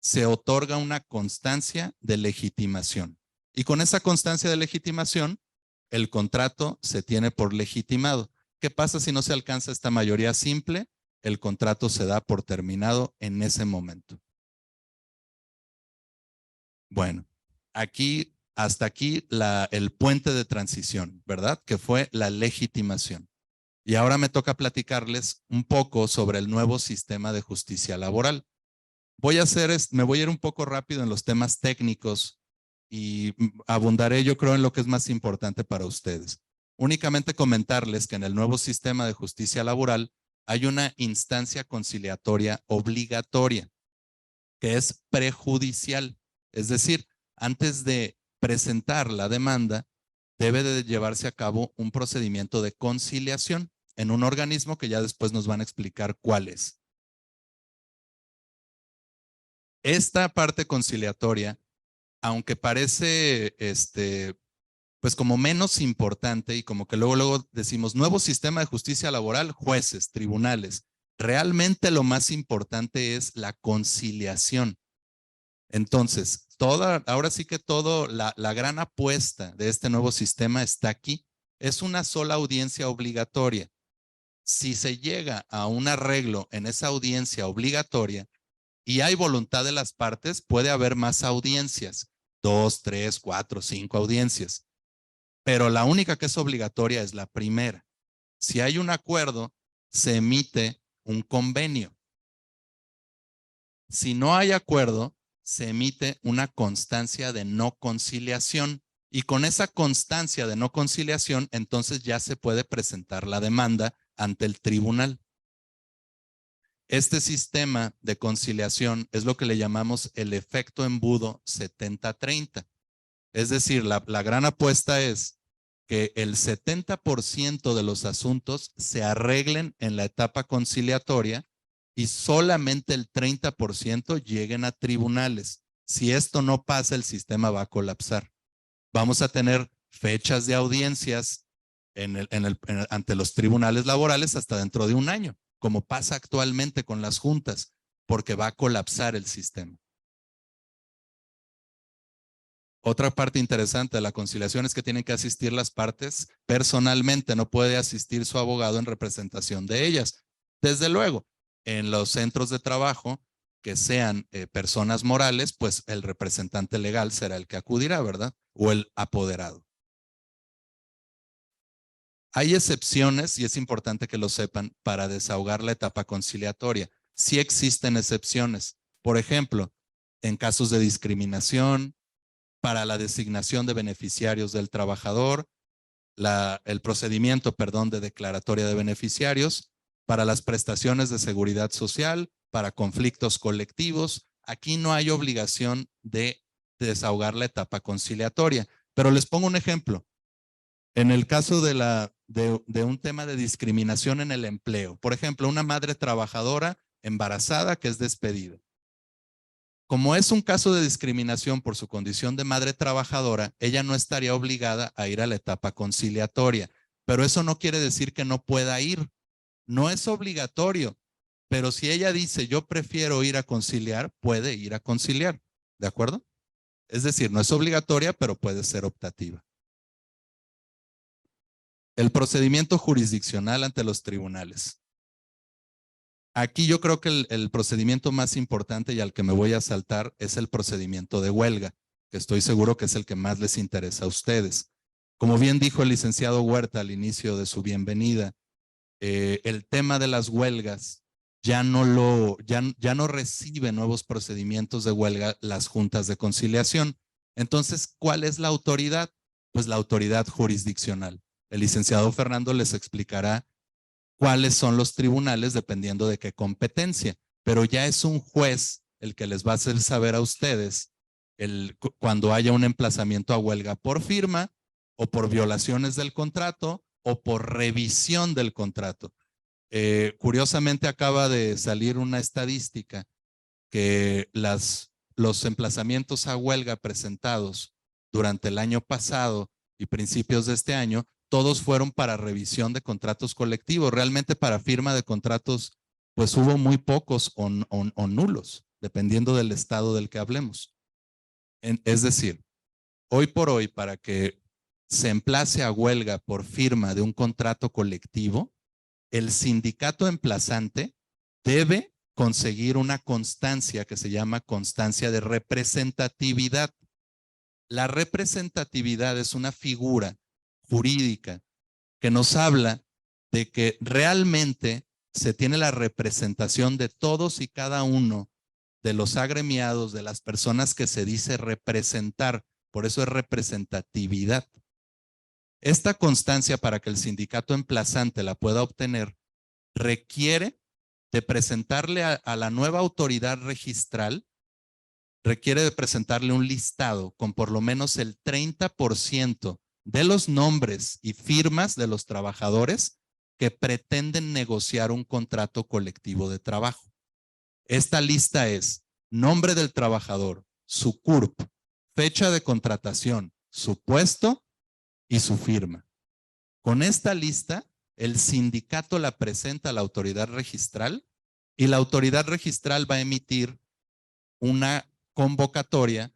se otorga una constancia de legitimación. Y con esa constancia de legitimación, el contrato se tiene por legitimado. ¿Qué pasa si no se alcanza esta mayoría simple? El contrato se da por terminado en ese momento. Bueno, hasta aquí el puente de transición, ¿verdad? Que fue la legitimación. Y ahora me toca platicarles un poco sobre el nuevo sistema de justicia laboral. Me voy a ir un poco rápido en los temas técnicos y abundaré, yo creo, en lo que es más importante para ustedes. Únicamente comentarles que en el nuevo sistema de justicia laboral hay una instancia conciliatoria obligatoria, que es prejudicial. Es decir, antes de presentar la demanda, debe de llevarse a cabo un procedimiento de conciliación en un organismo que ya después nos van a explicar cuál es. Esta parte conciliatoria, aunque parece pues como menos importante y como que luego decimos nuevo sistema de justicia laboral, jueces, tribunales, realmente lo más importante es la conciliación. Entonces, ahora sí que la gran apuesta de este nuevo sistema está aquí. Es una sola audiencia obligatoria. Si se llega a un arreglo en esa audiencia obligatoria y hay voluntad de las partes, puede haber más audiencias, 2, 3, 4, 5 audiencias. Pero la única que es obligatoria es la primera. Si hay un acuerdo, se emite un convenio. Si no hay acuerdo, se emite una constancia de no conciliación. Y con esa constancia de no conciliación, entonces ya se puede presentar la demanda ante el tribunal. Este sistema de conciliación es lo que le llamamos el efecto embudo 70-30. Es decir, la gran apuesta es que el 70% de los asuntos se arreglen en la etapa conciliatoria y solamente el 30% lleguen a tribunales. Si esto no pasa, el sistema va a colapsar. Vamos a tener fechas de audiencias ante los tribunales laborales hasta dentro de un año, como pasa actualmente con las juntas, porque va a colapsar el sistema. Otra parte interesante de la conciliación es que tienen que asistir las partes personalmente, no puede asistir su abogado en representación de ellas. Desde luego, en los centros de trabajo que sean personas morales, pues el representante legal será el que acudirá, ¿verdad? O el apoderado. Hay excepciones, y es importante que lo sepan, para desahogar la etapa conciliatoria. Sí existen excepciones. Por ejemplo, en casos de discriminación, para la designación de beneficiarios del trabajador, el procedimiento, de declaratoria de beneficiarios, para las prestaciones de seguridad social, para conflictos colectivos. Aquí no hay obligación de desahogar la etapa conciliatoria. Pero les pongo un ejemplo. En el caso de un tema de discriminación en el empleo, por ejemplo, una madre trabajadora embarazada que es despedida. Como es un caso de discriminación por su condición de madre trabajadora, ella no estaría obligada a ir a la etapa conciliatoria, pero eso no quiere decir que no pueda ir. No es obligatorio, pero si ella dice yo prefiero ir a conciliar, puede ir a conciliar, ¿de acuerdo? Es decir, no es obligatoria, pero puede ser optativa. El procedimiento jurisdiccional ante los tribunales. Aquí yo creo que el procedimiento más importante y al que me voy a saltar es el procedimiento de huelga, que estoy seguro que es el que más les interesa a ustedes. Como bien dijo el licenciado Huerta al inicio de su bienvenida, el tema de las huelgas ya no recibe nuevos procedimientos de huelga las juntas de conciliación. Entonces, ¿cuál es la autoridad? Pues la autoridad jurisdiccional. El licenciado Fernando les explicará cuáles son los tribunales dependiendo de qué competencia, pero ya es un juez el que les va a hacer saber a ustedes cuando haya un emplazamiento a huelga por firma o por violaciones del contrato o por revisión del contrato. Curiosamente acaba de salir una estadística que los emplazamientos a huelga presentados durante el año pasado y principios de este año todos fueron para revisión de contratos colectivos. Realmente para firma de contratos, pues hubo muy pocos o nulos. dependiendo del estado del que hablemos. Es decir, hoy por hoy, para que se emplace a huelga por firma de un contrato colectivo, el sindicato emplazante debe conseguir una constancia que se llama constancia de representatividad. La representatividad es una figura jurídica que nos habla de que realmente se tiene la representación de todos y cada uno de los agremiados, de las personas que se dice representar. Por eso es representatividad. Esta constancia, para que el sindicato emplazante la pueda obtener, requiere de presentarle a la nueva autoridad registral, requiere de presentarle un listado con por lo menos el 30% de los nombres y firmas de los trabajadores que pretenden negociar un contrato colectivo de trabajo. Esta lista es nombre del trabajador, su CURP, fecha de contratación, su puesto y su firma. Con esta lista, el sindicato la presenta a la autoridad registral y la autoridad registral va a emitir una convocatoria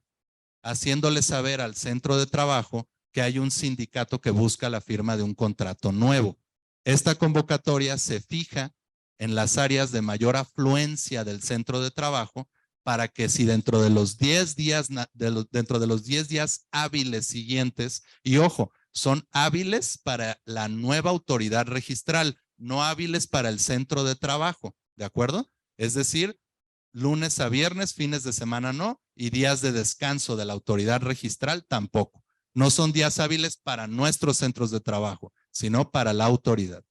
haciéndole saber al centro de trabajo que hay un sindicato que busca la firma de un contrato nuevo. Esta convocatoria se fija en las áreas de mayor afluencia del centro de trabajo para que si dentro de los 10 días, dentro de los 10 días hábiles siguientes, y ojo, son hábiles para la nueva autoridad registral, no hábiles para el centro de trabajo, ¿de acuerdo? Es decir, lunes a viernes, fines de semana no, y días de descanso de la autoridad registral tampoco. No son días hábiles para nuestros centros de trabajo, sino para la autoridad.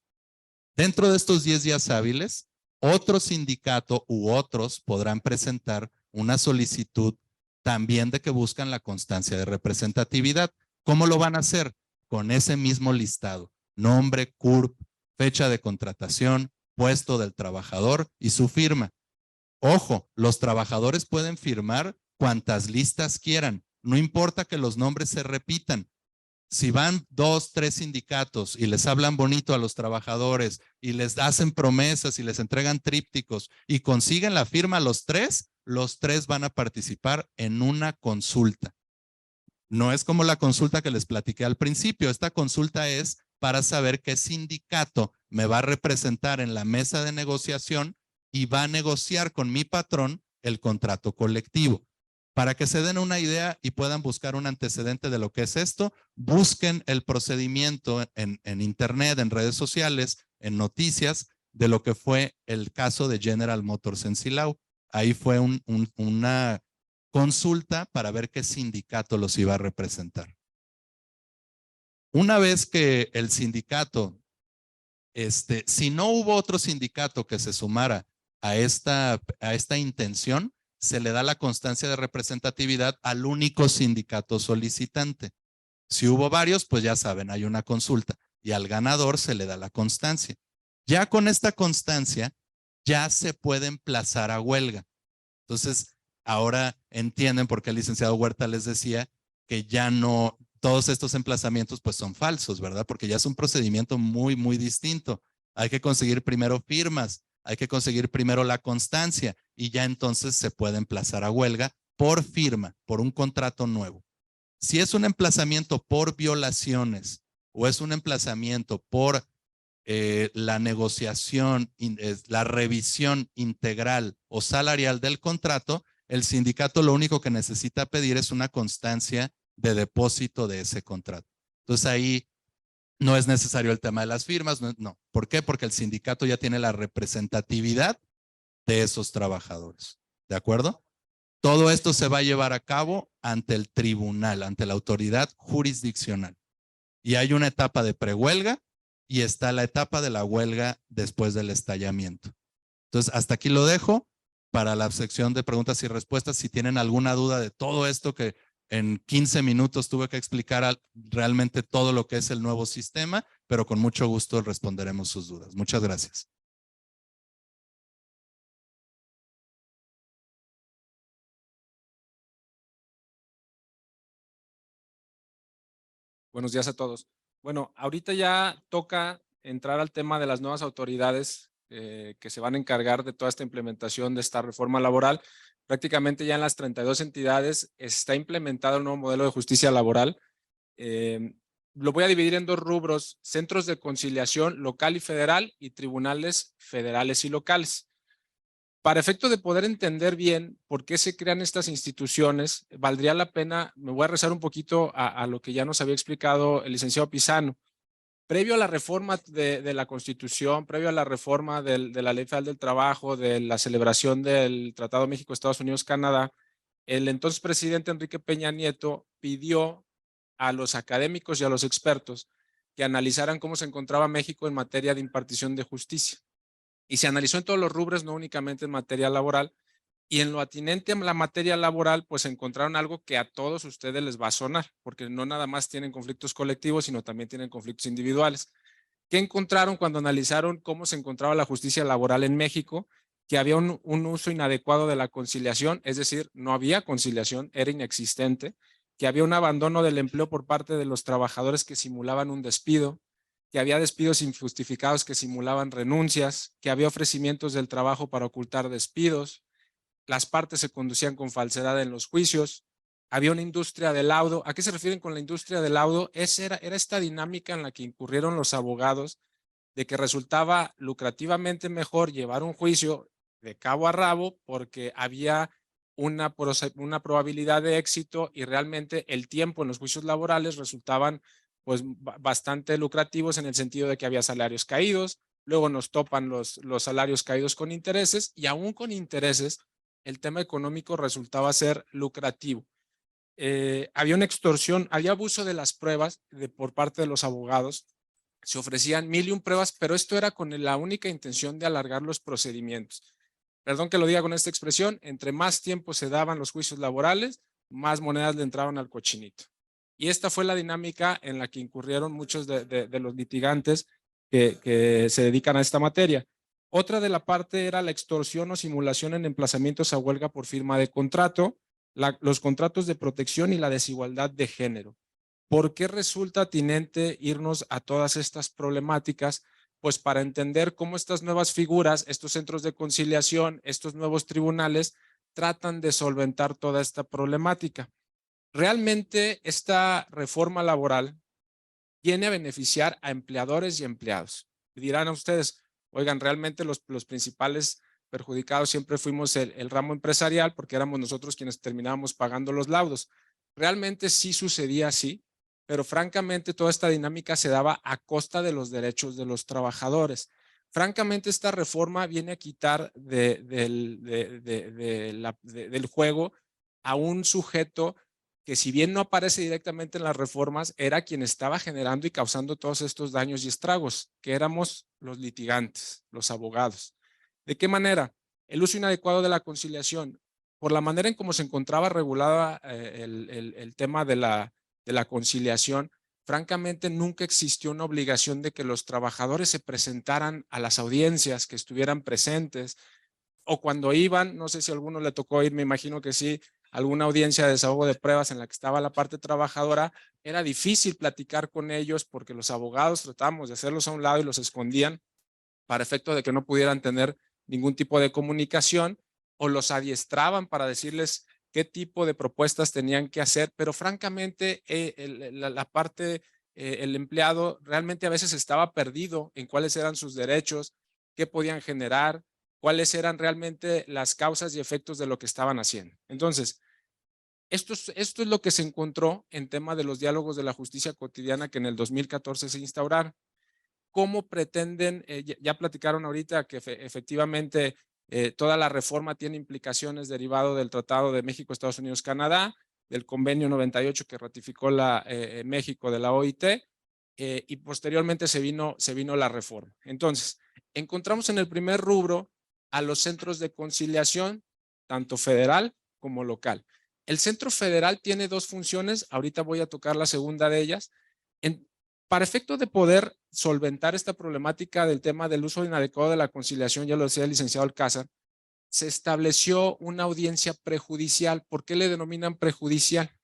Dentro de estos 10 días hábiles, otro sindicato u otros podrán presentar una solicitud también de que buscan la constancia de representatividad. ¿Cómo lo van a hacer? Con ese mismo listado: nombre, CURP, fecha de contratación, puesto del trabajador y su firma. Ojo, los trabajadores pueden firmar cuantas listas quieran, no importa que los nombres se repitan. Si van 2, 3 sindicatos y les hablan bonito a los trabajadores y les hacen promesas y les entregan trípticos y consiguen la firma los tres van a participar en una consulta. No es como la consulta que les platiqué al principio. Esta consulta es para saber qué sindicato me va a representar en la mesa de negociación y va a negociar con mi patrón el contrato colectivo. Para que se den una idea y puedan buscar un antecedente de lo que es esto, busquen el procedimiento en internet, en redes sociales, en noticias, de lo que fue el caso de General Motors en Silao. Ahí fue una consulta para ver qué sindicato los iba a representar. Una vez que el sindicato, si no hubo otro sindicato que se sumara a esta intención, se le da la constancia de representatividad al único sindicato solicitante. Si hubo varios, pues ya saben, hay una consulta y al ganador se le da la constancia. Ya con esta constancia, ya se puede emplazar a huelga. Entonces, ahora entienden por qué el licenciado Huerta les decía que ya no, todos estos emplazamientos pues son falsos, ¿verdad? Porque ya es un procedimiento muy, muy distinto. Hay que conseguir primero firmas, hay que conseguir primero la constancia y ya entonces se puede emplazar a huelga por firma, por un contrato nuevo. Si es un emplazamiento por violaciones o es un emplazamiento por la negociación, la revisión integral o salarial del contrato, el sindicato lo único que necesita pedir es una constancia de depósito de ese contrato. Entonces ahí no es necesario el tema de las firmas, no. ¿Por qué? Porque el sindicato ya tiene la representatividad de esos trabajadores. ¿De acuerdo? Todo esto se va a llevar a cabo ante el tribunal, ante la autoridad jurisdiccional. Y hay una etapa de prehuelga y está la etapa de la huelga después del estallamiento. Entonces, hasta aquí lo dejo para la sección de preguntas y respuestas. Si tienen alguna duda de todo esto que en 15 minutos tuve que explicar realmente todo lo que es el nuevo sistema, pero con mucho gusto responderemos sus dudas. Muchas gracias. Buenos días a todos. Bueno, ahorita ya toca entrar al tema de las nuevas autoridades que se van a encargar de toda esta implementación de esta reforma laboral. prácticamente ya en las 32 entidades está implementado el nuevo modelo de justicia laboral. Lo voy a dividir en dos rubros: centros de conciliación local y federal y tribunales federales y locales. Para efecto de poder entender bien por qué se crean estas instituciones, valdría la pena, me voy a rezar un poquito a lo que ya nos había explicado el licenciado Pizano. Previo a la reforma de la Constitución, previo a la reforma de la Ley Federal del Trabajo, de la celebración del Tratado México-Estados Unidos-Canadá, el entonces presidente Enrique Peña Nieto pidió a los académicos y a los expertos que analizaran cómo se encontraba México en materia de impartición de justicia. Y se analizó en todos los rubros, no únicamente en materia laboral. Y en lo atinente a la materia laboral, pues encontraron algo que a todos ustedes les va a sonar, porque no nada más tienen conflictos colectivos, sino también tienen conflictos individuales. ¿Qué encontraron cuando analizaron cómo se encontraba la justicia laboral en México? Que había un uso inadecuado de la conciliación, es decir, no había conciliación, era inexistente, que había un abandono del empleo por parte de los trabajadores que simulaban un despido, que había despidos injustificados que simulaban renuncias, que había ofrecimientos del trabajo para ocultar despidos, las partes se conducían con falsedad en los juicios, había una industria del laudo. ¿A qué se refieren con la industria del laudo? Era esta dinámica en la que incurrieron los abogados, de que resultaba lucrativamente mejor llevar un juicio de cabo a rabo porque había una probabilidad de éxito y realmente el tiempo en los juicios laborales resultaban pues bastante lucrativos, en el sentido de que había salarios caídos. Luego nos topan los salarios caídos con intereses, y aún con intereses el tema económico resultaba ser lucrativo. Había una extorsión, había abuso de las pruebas por parte de los abogados. Se ofrecían 1001 pruebas, pero esto era con la única intención de alargar los procedimientos. Perdón que lo diga con esta expresión: entre más tiempo se daban los juicios laborales, más monedas le entraban al cochinito. Y esta fue la dinámica en la que incurrieron muchos de los litigantes que se dedican a esta materia. Otra de la parte era la extorsión o simulación en emplazamientos a huelga por firma de contrato, los contratos de protección y la desigualdad de género. ¿Por qué resulta atinente irnos a todas estas problemáticas? Pues para entender cómo estas nuevas figuras, estos centros de conciliación, estos nuevos tribunales, tratan de solventar toda esta problemática. Realmente esta reforma laboral viene a beneficiar a empleadores y empleados. Dirán a ustedes: oigan, realmente los principales perjudicados siempre fuimos el ramo empresarial, porque éramos nosotros quienes terminábamos pagando los laudos. Realmente sí sucedía así, pero francamente toda esta dinámica se daba a costa de los derechos de los trabajadores. Francamente, esta reforma viene a quitar del juego a un sujeto que, si bien no aparece directamente en las reformas, era quien estaba generando y causando todos estos daños y estragos, que éramos los litigantes, los abogados. ¿De qué manera? El uso inadecuado de la conciliación. Por la manera en cómo se encontraba regulada el tema de la conciliación, francamente nunca existió una obligación de que los trabajadores se presentaran a las audiencias, que estuvieran presentes, o cuando iban, no sé si a alguno le tocó ir, me imagino que sí, alguna audiencia de desahogo de pruebas en la que estaba la parte trabajadora, era difícil platicar con ellos porque los abogados tratábamos de hacerlos a un lado y los escondían para efecto de que no pudieran tener ningún tipo de comunicación, o los adiestraban para decirles qué tipo de propuestas tenían que hacer. Pero francamente el empleado realmente a veces estaba perdido en cuáles eran sus derechos, qué podían generar, cuáles eran realmente las causas y efectos de lo que estaban haciendo. Entonces, esto es lo que se encontró en tema de los diálogos de la justicia cotidiana que en el 2014 se instauraron. ¿Cómo pretenden? Ya platicaron ahorita que efectivamente toda la reforma tiene implicaciones derivado del Tratado de México, Estados Unidos, Canadá, del convenio 98 que ratificó México de la OIT, y posteriormente se vino la reforma. Entonces, encontramos en el primer rubro a los centros de conciliación, tanto federal como local. El centro federal tiene dos funciones, ahorita voy a tocar la segunda de ellas. Para efecto de poder solventar esta problemática del tema del uso inadecuado de la conciliación, ya lo decía el licenciado Alcázar, se estableció una audiencia prejudicial. ¿Por qué le denominan prejudicial?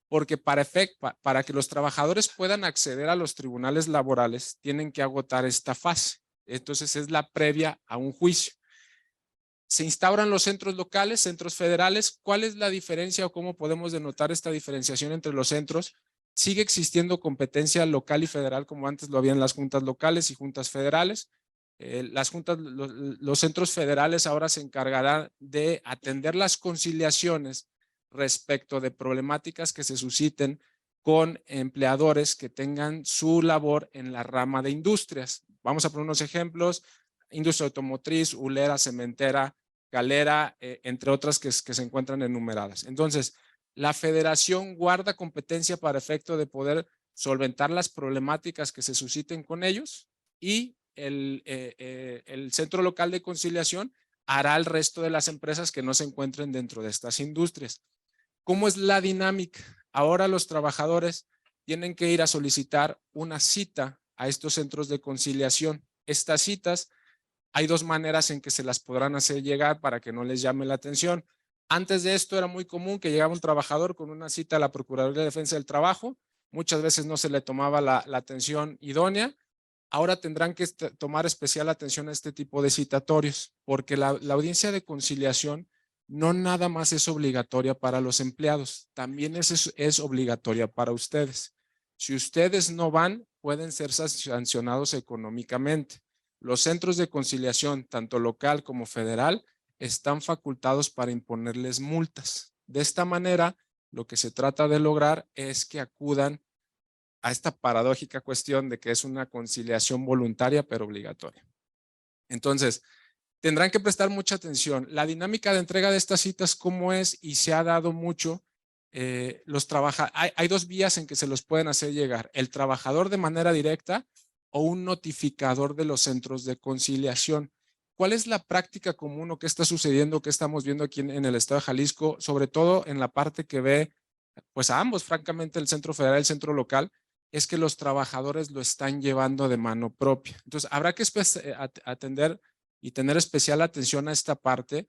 Porque para que los trabajadores puedan acceder a los tribunales laborales, tienen que agotar esta fase. Entonces es la previa a un juicio. Se instauran los centros locales, centros federales. ¿Cuál es la diferencia o cómo podemos denotar esta diferenciación entre los centros? Sigue existiendo competencia local y federal como antes lo habían las juntas locales y juntas federales. Los centros federales ahora se encargarán de atender las conciliaciones respecto de problemáticas que se susciten con empleadores que tengan su labor en la rama de industrias. Vamos a poner unos ejemplos: industria automotriz, hulera, cementera, galera, entre otras que se encuentran enumeradas. Entonces, la federación guarda competencia para efecto de poder solventar las problemáticas que se susciten con ellos, y el centro local de conciliación hará el resto de las empresas que no se encuentren dentro de estas industrias. ¿Cómo es la dinámica? Ahora los trabajadores tienen que ir a solicitar una cita a estos centros de conciliación. Estas citas, hay dos maneras en que se las podrán hacer llegar para que no les llame la atención. Antes de esto era muy común que llegaba un trabajador con una cita a la Procuraduría de Defensa del Trabajo. Muchas veces no se le tomaba la atención idónea. Ahora tendrán que tomar especial atención a este tipo de citatorios, porque la audiencia de conciliación no nada más es obligatoria para los empleados, también es obligatoria para ustedes. Si ustedes no van, pueden ser sancionados económicamente. Los centros de conciliación, tanto local como federal, están facultados para imponerles multas. De esta manera, lo que se trata de lograr es que acudan a esta paradójica cuestión de que es una conciliación voluntaria pero obligatoria. Entonces, tendrán que prestar mucha atención. La dinámica de entrega de estas citas, ¿cómo es? Y se ha dado mucho. Hay dos vías en que se los pueden hacer llegar: el trabajador de manera directa o un notificador de los centros de conciliación. ¿Cuál es la práctica común o qué está sucediendo, qué estamos viendo aquí en el estado de Jalisco, sobre todo en la parte que ve pues a ambos, francamente, el centro federal y el centro local? Es que los trabajadores lo están llevando de mano propia. Entonces, habrá que atender y tener especial atención a esta parte.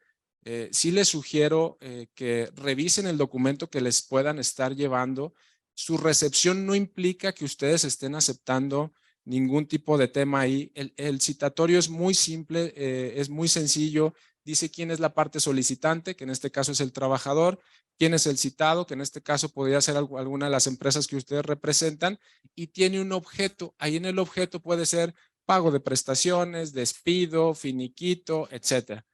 Sí les sugiero que revisen el documento que les puedan estar llevando. Su recepción no implica que ustedes estén aceptando ningún tipo de tema ahí. El citatorio es muy simple, es muy sencillo. Dice quién es la parte solicitante, que en este caso es el trabajador, quién es el citado, que en este caso podría ser alguna de las empresas que ustedes representan, y tiene un objeto. Ahí en el objeto puede ser pago de prestaciones, despido, finiquito, etcétera.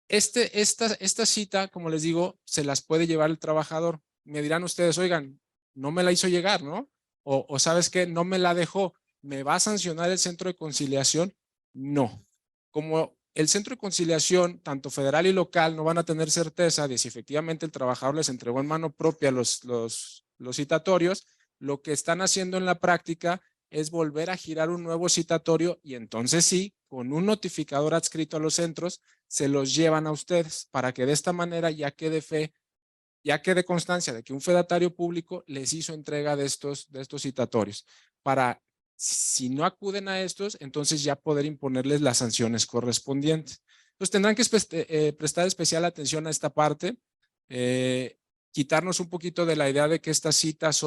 Esta cita, como les digo, se las puede llevar el trabajador. Me dirán ustedes: oigan, no me la hizo llegar, ¿no? O ¿sabes qué? No me la dejó. ¿Me va a sancionar el centro de conciliación? No. Como el centro de conciliación, tanto federal y local, no van a tener certeza de si efectivamente el trabajador les entregó en mano propia los citatorios, lo que están haciendo en la práctica es volver a girar un nuevo citatorio, y entonces sí, con un notificador adscrito a los centros, se los llevan a ustedes para que de esta manera ya quede constancia de que un fedatario público les hizo entrega de estos citatorios, para, si no acuden a estos, entonces ya poder imponerles las sanciones correspondientes. Entonces tendrán que prestar especial atención a esta parte, quitarnos un poquito de la idea de que estas citas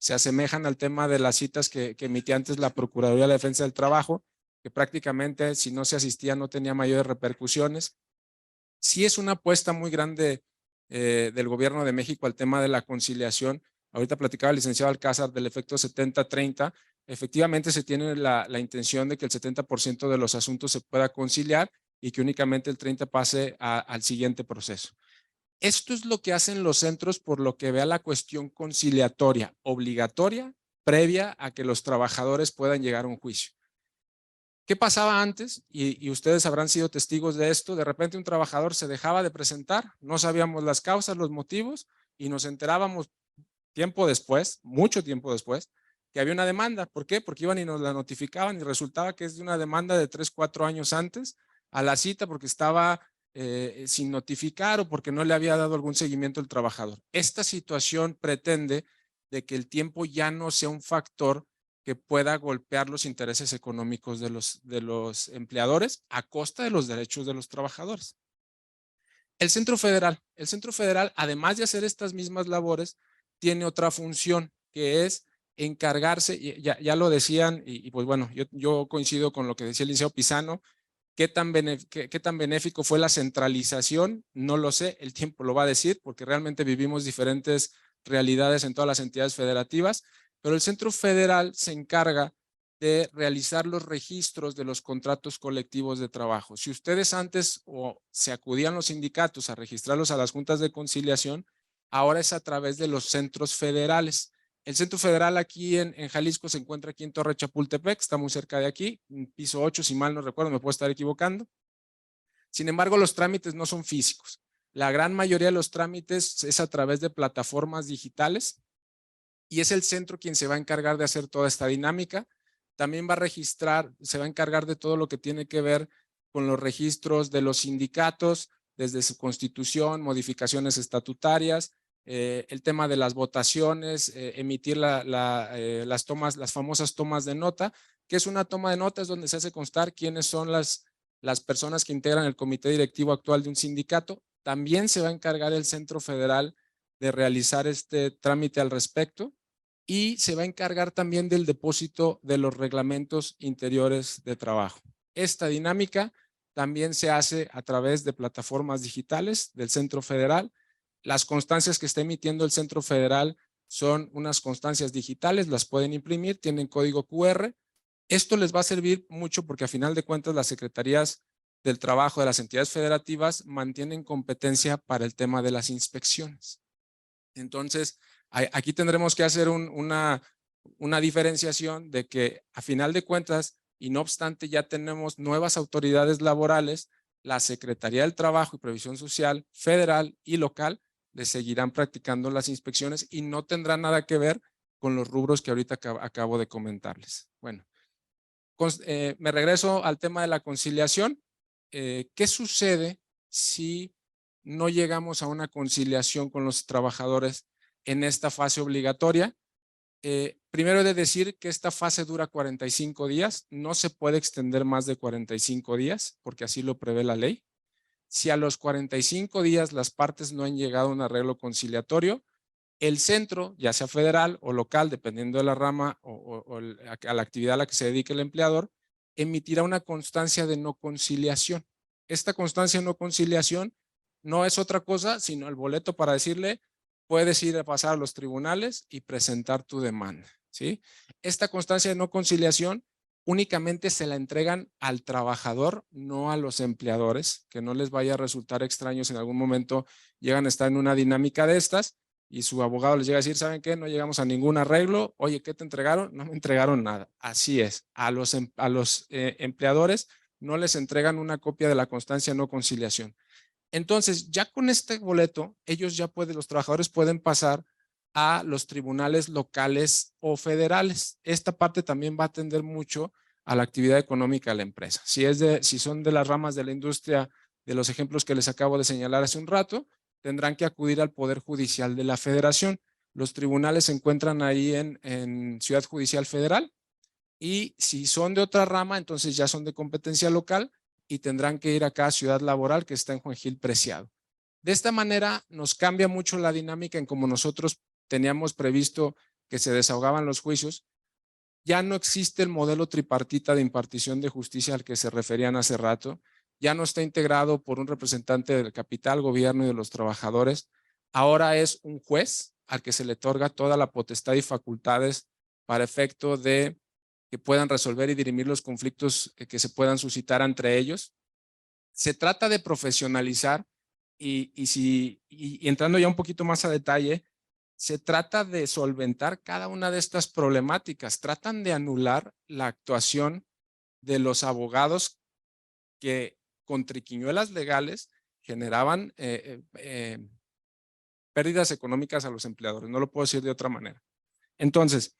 se asemejan al tema de las citas que emitía antes la Procuraduría de Defensa del Trabajo, que prácticamente si no se asistía no tenía mayores repercusiones. Sí es una apuesta muy grande del gobierno de México al tema de la conciliación. Ahorita platicaba el licenciado Alcázar del efecto 70-30. Efectivamente se tiene la intención de que el 70% de los asuntos se pueda conciliar y que únicamente el 30% pase al siguiente proceso. Esto es lo que hacen los centros por lo que vea la cuestión conciliatoria obligatoria previa a que los trabajadores puedan llegar a un juicio. ¿Qué pasaba antes? Y ustedes habrán sido testigos de esto. De repente un trabajador se dejaba de presentar, no sabíamos las causas, los motivos, y nos enterábamos tiempo después, mucho tiempo después, que había una demanda. ¿Por qué? Porque iban y nos la notificaban y resultaba que es de una demanda de 3, 4 años antes a la cita porque estaba sin notificar o porque no le había dado algún seguimiento el trabajador. Esta situación pretende de que el tiempo ya no sea un factor que pueda golpear los intereses económicos de los empleadores a costa de los derechos de los trabajadores. El Centro Federal, además de hacer estas mismas labores, tiene otra función que es encargarse, ya lo decían, y pues bueno, yo coincido con lo que decía el licenciado Pisano, ¿Qué tan benéfico fue la centralización? No lo sé, el tiempo lo va a decir, porque realmente vivimos diferentes realidades en todas las entidades federativas, pero el Centro Federal se encarga de realizar los registros de los contratos colectivos de trabajo. Si ustedes antes se acudían los sindicatos a registrarlos a las juntas de conciliación, ahora es a través de los centros federales. El Centro Federal aquí en Jalisco se encuentra aquí en Torre Chapultepec, está muy cerca de aquí, en piso 8, si mal no recuerdo, me puedo estar equivocando. Sin embargo, los trámites no son físicos. La gran mayoría de los trámites es a través de plataformas digitales y es el centro quien se va a encargar de hacer toda esta dinámica. También va a registrar, se va a encargar de todo lo que tiene que ver con los registros de los sindicatos, desde su constitución, modificaciones estatutarias, el tema de las votaciones, emitir las famosas tomas de nota. ¿Qué es una toma de nota? Es donde se hace constar quiénes son las personas que integran el comité directivo actual de un sindicato. También se va a encargar el Centro Federal de realizar este trámite al respecto y se va a encargar también del depósito de los reglamentos interiores de trabajo. Esta dinámica también se hace a través de plataformas digitales del Centro Federal. Las constancias que está emitiendo el Centro Federal son unas constancias digitales, las pueden imprimir, tienen código QR. Esto les va a servir mucho porque a final de cuentas las secretarías del trabajo de las entidades federativas mantienen competencia para el tema de las inspecciones. Entonces, aquí tendremos que hacer una diferenciación de que a final de cuentas, y no obstante ya tenemos nuevas autoridades laborales, la Secretaría del Trabajo y Previsión Social federal y local les seguirán practicando las inspecciones y no tendrá nada que ver con los rubros que ahorita acabo de comentarles. Bueno, me regreso al tema de la conciliación. ¿Qué sucede si no llegamos a una conciliación con los trabajadores en esta fase obligatoria? Primero he de decir que esta fase dura 45 días, no se puede extender más de 45 días porque así lo prevé la ley. Si a los 45 días las partes no han llegado a un arreglo conciliatorio, el centro, ya sea federal o local, dependiendo de la rama o a la actividad a la que se dedique el empleador, emitirá una constancia de no conciliación. Esta constancia de no conciliación no es otra cosa sino el boleto para decirle puedes ir a pasar a los tribunales y presentar tu demanda, ¿sí? Esta constancia de no conciliación únicamente se la entregan al trabajador, no a los empleadores, que no les vaya a resultar extraño si en algún momento llegan a estar en una dinámica de estas y su abogado les llega a decir, ¿saben qué? No llegamos a ningún arreglo. Oye, ¿qué te entregaron? No me entregaron nada. Así es. A los empleadores no les entregan una copia de la constancia de no conciliación. Entonces, ya con este boleto, los trabajadores pueden pasar a los tribunales locales o federales. Esta parte también va a atender mucho a la actividad económica de la empresa. Si son de las ramas de la industria, de los ejemplos que les acabo de señalar hace un rato, tendrán que acudir al Poder Judicial de la Federación. Los tribunales se encuentran ahí en Ciudad Judicial Federal y si son de otra rama, entonces ya son de competencia local y tendrán que ir acá a Ciudad Laboral, que está en Juan Gil Preciado. De esta manera nos cambia mucho la dinámica en cómo nosotros teníamos previsto que se desahogaban los juicios. Ya no existe el modelo tripartita de impartición de justicia al que se referían hace rato. Ya no está integrado por un representante del capital, gobierno y de los trabajadores. Ahora es un juez al que se le otorga toda la potestad y facultades para efecto de que puedan resolver y dirimir los conflictos que se puedan suscitar entre ellos. Se trata de profesionalizar y entrando ya un poquito más a detalle, se trata de solventar cada una de estas problemáticas. Tratan de anular la actuación de los abogados que con triquiñuelas legales generaban pérdidas económicas a los empleadores. No lo puedo decir de otra manera. Entonces,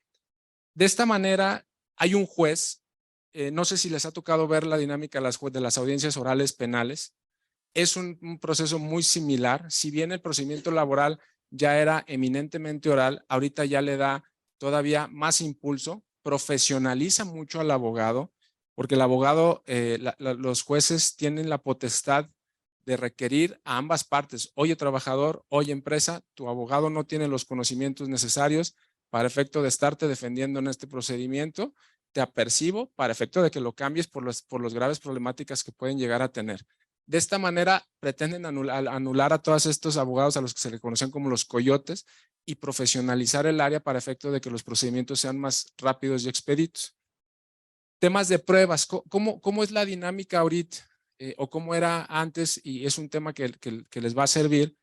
de esta manera hay un juez, no sé si les ha tocado ver la dinámica de las audiencias orales penales. Es un proceso muy similar. Si bien el procedimiento laboral ya era eminentemente oral, ahorita ya le da todavía más impulso, profesionaliza mucho al abogado, porque el abogado, los jueces tienen la potestad de requerir a ambas partes. Oye, trabajador, oye, empresa, tu abogado no tiene los conocimientos necesarios para efecto de estarte defendiendo en este procedimiento te apercibo para efecto de que lo cambies por los graves problemáticas que pueden llegar a tener. De esta manera pretenden anular a todos estos abogados a los que se le conocían como los coyotes y profesionalizar el área para efecto de que los procedimientos sean más rápidos y expeditos. Temas de pruebas, ¿cómo es la dinámica ahorita? O cómo era antes, y es un tema que les va a servir.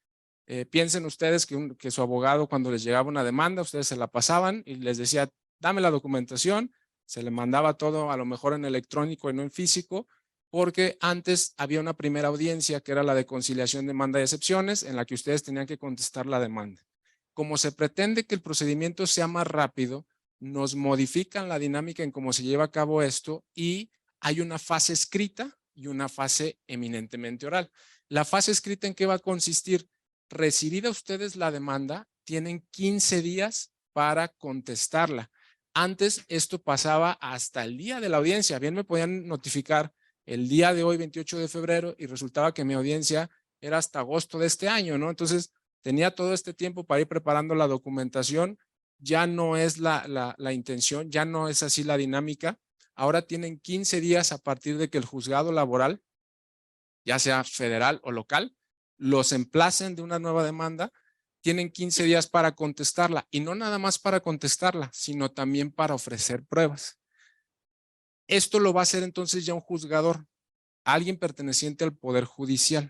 Piensen ustedes que su abogado, cuando les llegaba una demanda, ustedes se la pasaban y les decía, dame la documentación, se le mandaba todo a lo mejor en electrónico y no en físico, porque antes había una primera audiencia que era la de conciliación, demanda y excepciones, en la que ustedes tenían que contestar la demanda. Como se pretende que el procedimiento sea más rápido, nos modifican la dinámica en cómo se lleva a cabo esto y hay una fase escrita y una fase eminentemente oral. La fase escrita, ¿en qué va a consistir? Recibida ustedes la demanda, tienen 15 días para contestarla. Antes esto pasaba hasta el día de la audiencia. Bien me podían notificar el día de hoy, 28 de febrero, y resultaba que mi audiencia era hasta agosto de este año, ¿no? Entonces tenía todo este tiempo para ir preparando la documentación. Ya no es la intención, ya no es así la dinámica. Ahora tienen 15 días a partir de que el juzgado laboral, ya sea federal o local, los emplacen de una nueva demanda. Tienen 15 días para contestarla, y no nada más para contestarla, sino también para ofrecer pruebas. Esto lo va a hacer entonces ya un juzgador, alguien perteneciente al Poder Judicial,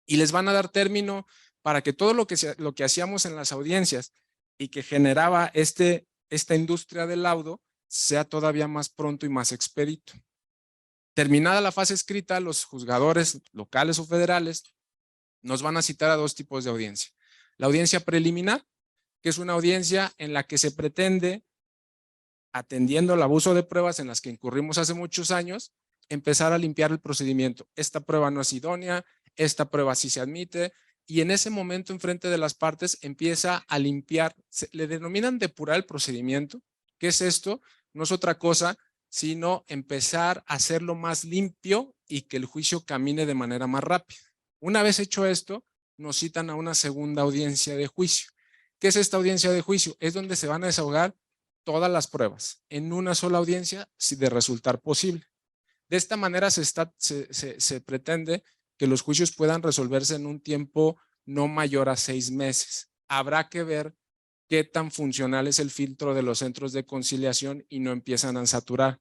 y les van a dar término para que todo lo que hacíamos en las audiencias y que generaba esta industria del laudo sea todavía más pronto y más expedito. Terminada la fase escrita, los juzgadores locales o federales nos van a citar a dos tipos de audiencia. La audiencia preliminar, que es una audiencia en la que se pretende, atendiendo el abuso de pruebas en las que incurrimos hace muchos años, empezar a limpiar el procedimiento. Esta prueba no es idónea, esta prueba sí se admite, y en ese momento enfrente de las partes empieza a limpiar, le denominan depurar el procedimiento. ¿Qué es esto? No es otra cosa sino empezar a hacerlo más limpio y que el juicio camine de manera más rápida. Una vez hecho esto, nos citan a una segunda audiencia de juicio. ¿Qué es esta audiencia de juicio? Es donde se van a desahogar todas las pruebas en una sola audiencia, si de resultar posible. De esta manera se pretende que los juicios puedan resolverse en un tiempo no mayor a 6 meses. Habrá que ver qué tan funcional es el filtro de los centros de conciliación y no empiezan a saturar.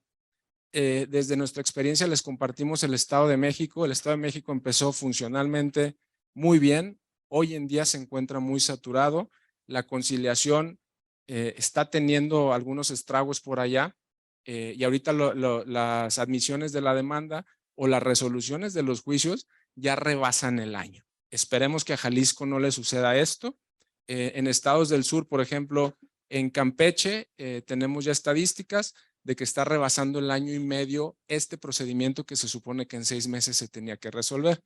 Desde nuestra experiencia les compartimos el Estado de México. El Estado de México empezó funcionalmente muy bien. Hoy en día se encuentra muy saturado. La conciliación está teniendo algunos estragos por allá. Y ahorita las admisiones de la demanda o las resoluciones de los juicios ya rebasan el año. Esperemos que a Jalisco no le suceda esto. En estados del sur, por ejemplo, en Campeche, tenemos ya estadísticas de que está rebasando el año y medio este procedimiento que se supone que en 6 meses se tenía que resolver.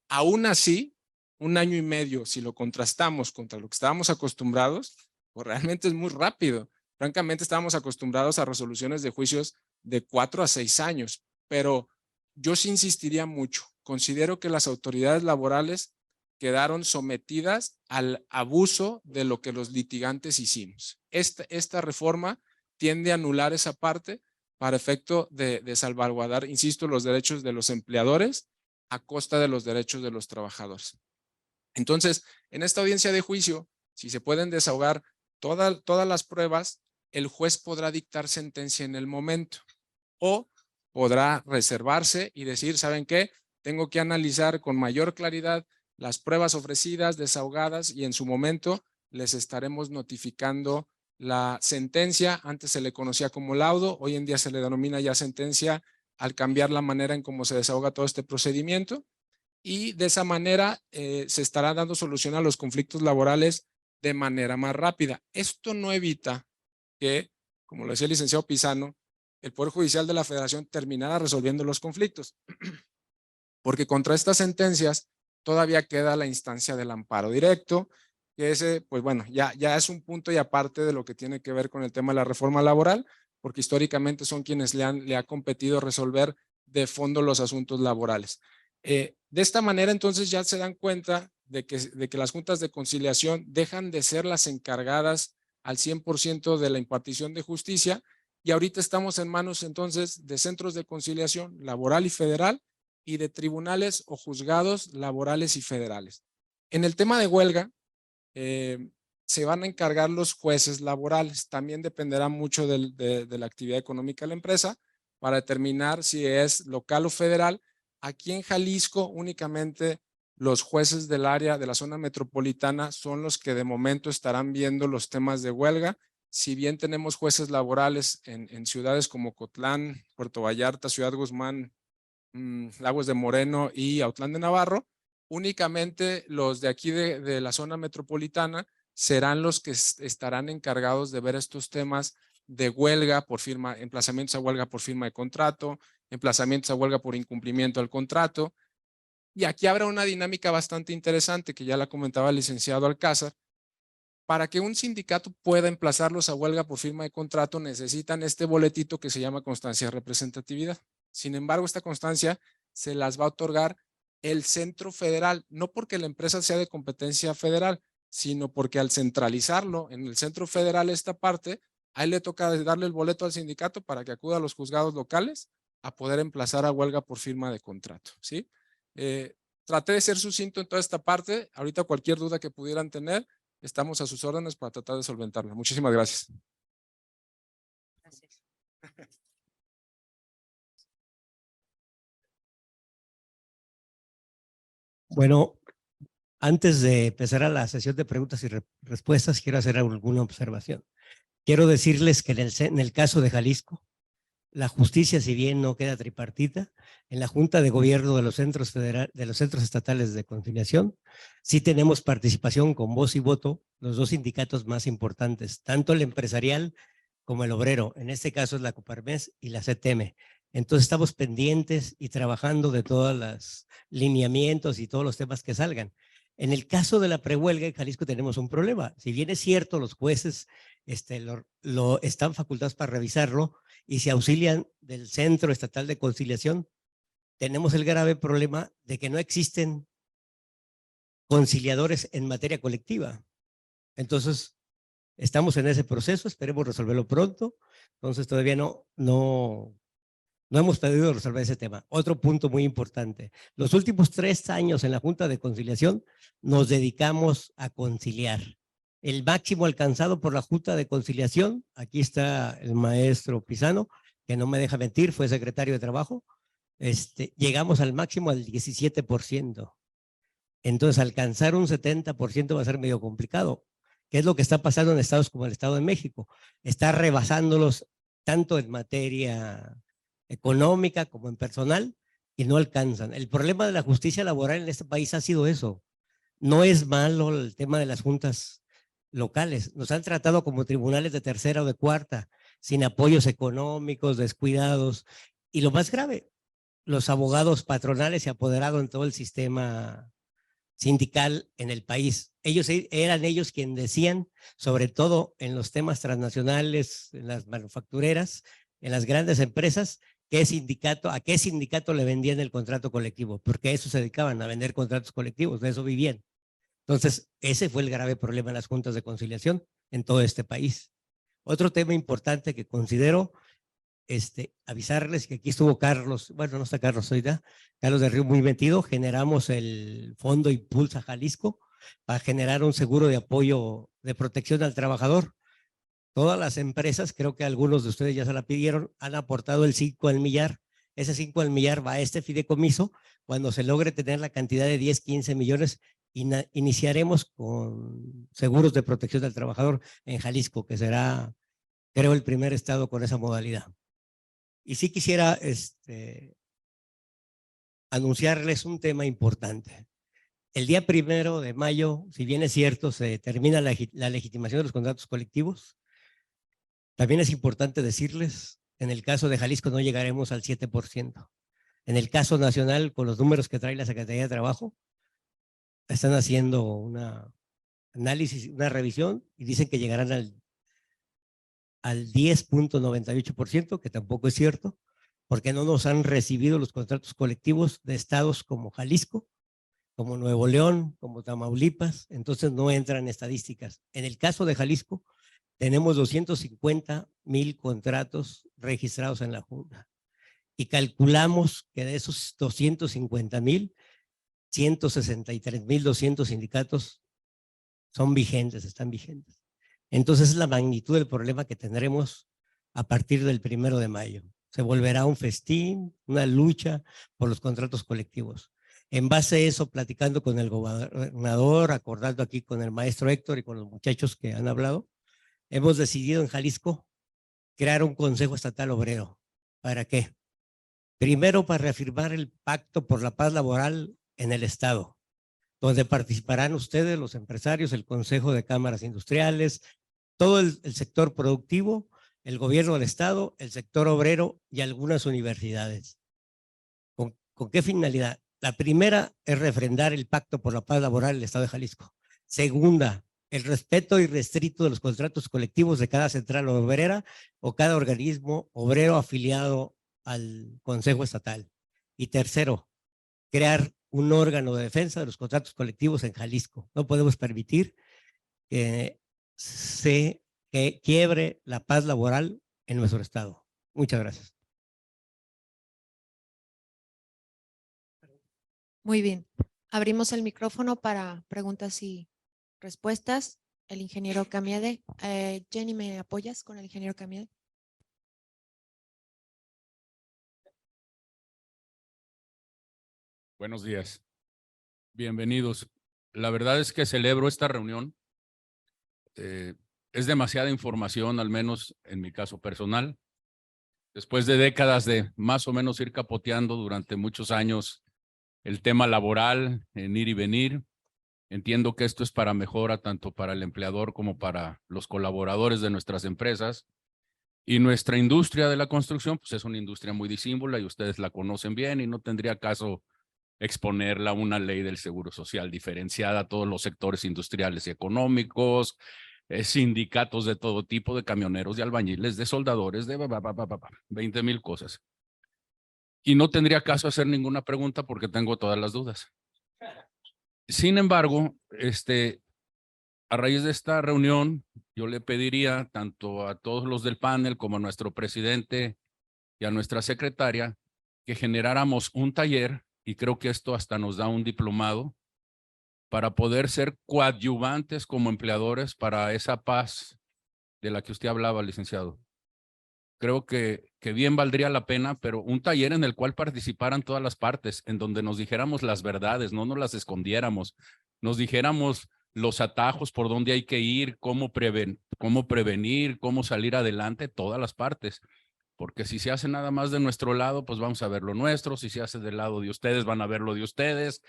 Aún así, un año y medio, si lo contrastamos contra lo que estábamos acostumbrados, pues realmente es muy rápido. Francamente, estábamos acostumbrados a resoluciones de juicios de 4 a 6 años, pero yo sí insistiría mucho. Considero que las autoridades laborales quedaron sometidas al abuso de lo que los litigantes hicimos. Esta reforma tiende a anular esa parte para efecto de salvaguardar, insisto, los derechos de los empleadores a costa de los derechos de los trabajadores. Entonces, en esta audiencia de juicio, si se pueden desahogar todas las pruebas, el juez podrá dictar sentencia en el momento o podrá reservarse y decir, ¿saben qué? Tengo que analizar con mayor claridad las pruebas ofrecidas, desahogadas, y en su momento les estaremos notificando la sentencia. Antes se le conocía como laudo, hoy en día se le denomina ya sentencia al cambiar la manera en cómo se desahoga todo este procedimiento, y de esa manera se estará dando solución a los conflictos laborales de manera más rápida. Esto no evita que, como lo decía el licenciado Pizano, el Poder Judicial de la Federación terminara resolviendo los conflictos, porque contra estas sentencias todavía queda la instancia del amparo directo, que ese, pues bueno, ya es un punto y aparte de lo que tiene que ver con el tema de la reforma laboral, porque históricamente son quienes le ha competido resolver de fondo los asuntos laborales. De esta manera, entonces, ya se dan cuenta de que las juntas de conciliación dejan de ser las encargadas al 100% de la impartición de justicia Y ahorita estamos en manos entonces de centros de conciliación laboral y federal y de tribunales o juzgados laborales y federales. En el tema de huelga, se van a encargar los jueces laborales. También dependerá mucho de la actividad económica de la empresa para determinar si es local o federal. Aquí en Jalisco únicamente los jueces del área de la zona metropolitana son los que de momento estarán viendo los temas de huelga. Si bien tenemos jueces laborales en ciudades como Cotlán, Puerto Vallarta, Ciudad Guzmán, Lagos de Moreno y Autlán de Navarro, únicamente los de aquí de la zona metropolitana serán los que estarán encargados de ver estos temas de huelga por firma, emplazamientos a huelga por firma de contrato, emplazamientos a huelga por incumplimiento del contrato. Y aquí habrá una dinámica bastante interesante que ya la comentaba el licenciado Alcázar. Para que un sindicato pueda emplazarlos a huelga por firma de contrato necesitan este boletito que se llama constancia de representatividad. Sin embargo, esta constancia se las va a otorgar el centro federal, no porque la empresa sea de competencia federal, sino porque al centralizarlo en el centro federal esta parte, a él le toca darle el boleto al sindicato para que acuda a los juzgados locales a poder emplazar a huelga por firma de contrato, ¿sí? Traté de ser sucinto en toda esta parte. Ahorita cualquier duda que pudieran tener, estamos a sus órdenes para tratar de solventarla. Muchísimas gracias. Gracias. Bueno, antes de empezar a la sesión de preguntas y respuestas, quiero hacer alguna observación. Quiero decirles que en el caso de Jalisco, la justicia, si bien no queda tripartita, en la Junta de Gobierno de los centros estatales de conciliación, sí tenemos participación con voz y voto, los dos sindicatos más importantes, tanto el empresarial como el obrero. En este caso es la Coparmex y la CTM. Entonces estamos pendientes y trabajando de todos los lineamientos y todos los temas que salgan. En el caso de la prehuelga en Jalisco tenemos un problema. Si bien es cierto, los jueces están facultados para revisarlo y se auxilian del Centro Estatal de Conciliación, tenemos el grave problema de que no existen conciliadores en materia colectiva. Entonces, estamos en ese proceso, esperemos resolverlo pronto. Entonces, todavía no hemos podido resolver ese tema. Otro punto muy importante. Los últimos 3 años en la Junta de Conciliación nos dedicamos a conciliar. El máximo alcanzado por la Junta de Conciliación, aquí está el maestro Pisano, que no me deja mentir, fue secretario de Trabajo, llegamos al máximo al 17%. Entonces, alcanzar un 70% va a ser medio complicado. ¿Qué es lo que está pasando en estados como el Estado de México? Está rebasándolos tanto en materia económica como en personal y no alcanzan. El problema de la justicia laboral en este país ha sido eso. No es malo el tema de las juntas locales. Nos han tratado como tribunales de tercera o de cuarta, sin apoyos económicos, descuidados. Y lo más grave, los abogados patronales se apoderaron en todo el sistema sindical en el país. Eran ellos quienes decían, sobre todo en los temas transnacionales, en las manufactureras, en las grandes empresas, a qué sindicato le vendían el contrato colectivo, porque a eso se dedicaban, a vender contratos colectivos, de eso vivían. Entonces, ese fue el grave problema en las juntas de conciliación en todo este país. Otro tema importante que considero, avisarles que aquí estuvo Carlos, bueno, no está Carlos ahorita, Carlos del Río muy metido, generamos el Fondo Impulsa Jalisco para generar un seguro de apoyo de protección al trabajador. Todas las empresas, creo que algunos de ustedes ya se la pidieron, han aportado el 5 al millar. Ese 5 al millar va a este fideicomiso. Cuando se logre tener la cantidad de 10, 15 millones, iniciaremos con seguros de protección al trabajador en Jalisco, que será, creo, el primer estado con esa modalidad. Y sí quisiera anunciarles un tema importante. El día 1 de mayo, si bien es cierto, se termina la legitimación de los contratos colectivos. También es importante decirles, en el caso de Jalisco no llegaremos al 7%. En el caso nacional, con los números que trae la Secretaría de Trabajo, están haciendo una análisis, una revisión y dicen que llegarán al 10.98%, que tampoco es cierto, porque no nos han recibido los contratos colectivos de estados como Jalisco, como Nuevo León, como Tamaulipas, entonces no entran estadísticas. En el caso de Jalisco, Tenemos 250,000 contratos registrados en la Junta y calculamos que de esos 250,000, 163,200 sindicatos son vigentes, están vigentes. Entonces es la magnitud del problema que tendremos a partir del 1 de mayo. Se volverá un festín, una lucha por los contratos colectivos. En base a eso, platicando con el gobernador, acordando aquí con el maestro Héctor y con los muchachos que han hablado, hemos decidido en Jalisco crear un Consejo Estatal Obrero. ¿Para qué? Primero, para reafirmar el Pacto por la Paz Laboral en el Estado, donde participarán ustedes, los empresarios, el Consejo de Cámaras Industriales, todo el sector productivo, el gobierno del Estado, el sector obrero y algunas universidades. ¿Con qué finalidad? La primera es refrendar el Pacto por la Paz Laboral del Estado de Jalisco. Segunda, el respeto irrestricto de los contratos colectivos de cada central obrera o cada organismo obrero afiliado al Consejo Estatal. Y tercero, crear un órgano de defensa de los contratos colectivos en Jalisco. No podemos permitir que se quiebre la paz laboral en nuestro estado. Muchas gracias. Muy bien. Abrimos el micrófono para preguntas y respuestas. El ingeniero Camiede. Jenny, ¿me apoyas con el ingeniero Camiede? Buenos días. Bienvenidos. La verdad es que celebro esta reunión. Es demasiada información, al menos en mi caso personal. Después de décadas de más o menos ir capoteando durante muchos años el tema laboral, en ir y venir, entiendo que esto es para mejora tanto para el empleador como para los colaboradores de nuestras empresas. Y nuestra industria de la construcción, pues es una industria muy disímbula y ustedes la conocen bien y no tendría caso exponerla a una ley del seguro social diferenciada a todos los sectores industriales y económicos, sindicatos de todo tipo, de camioneros, de albañiles, de soldadores, de 20,000 cosas. Y no tendría caso hacer ninguna pregunta porque tengo todas las dudas. Sin embargo, a raíz de esta reunión, yo le pediría tanto a todos los del panel como a nuestro presidente y a nuestra secretaria que generáramos un taller, y creo que esto hasta nos da un diplomado, para poder ser coadyuvantes como empleadores para esa paz de la que usted hablaba, licenciado. Creo que bien valdría la pena, pero un taller en el cual participaran todas las partes, en donde nos dijéramos las verdades, no nos las escondiéramos, nos dijéramos los atajos por dónde hay que ir, cómo prevenir, cómo salir adelante, todas las partes. Porque si se hace nada más de nuestro lado, pues vamos a ver lo nuestro. Si se hace del lado de ustedes, van a ver lo de ustedes.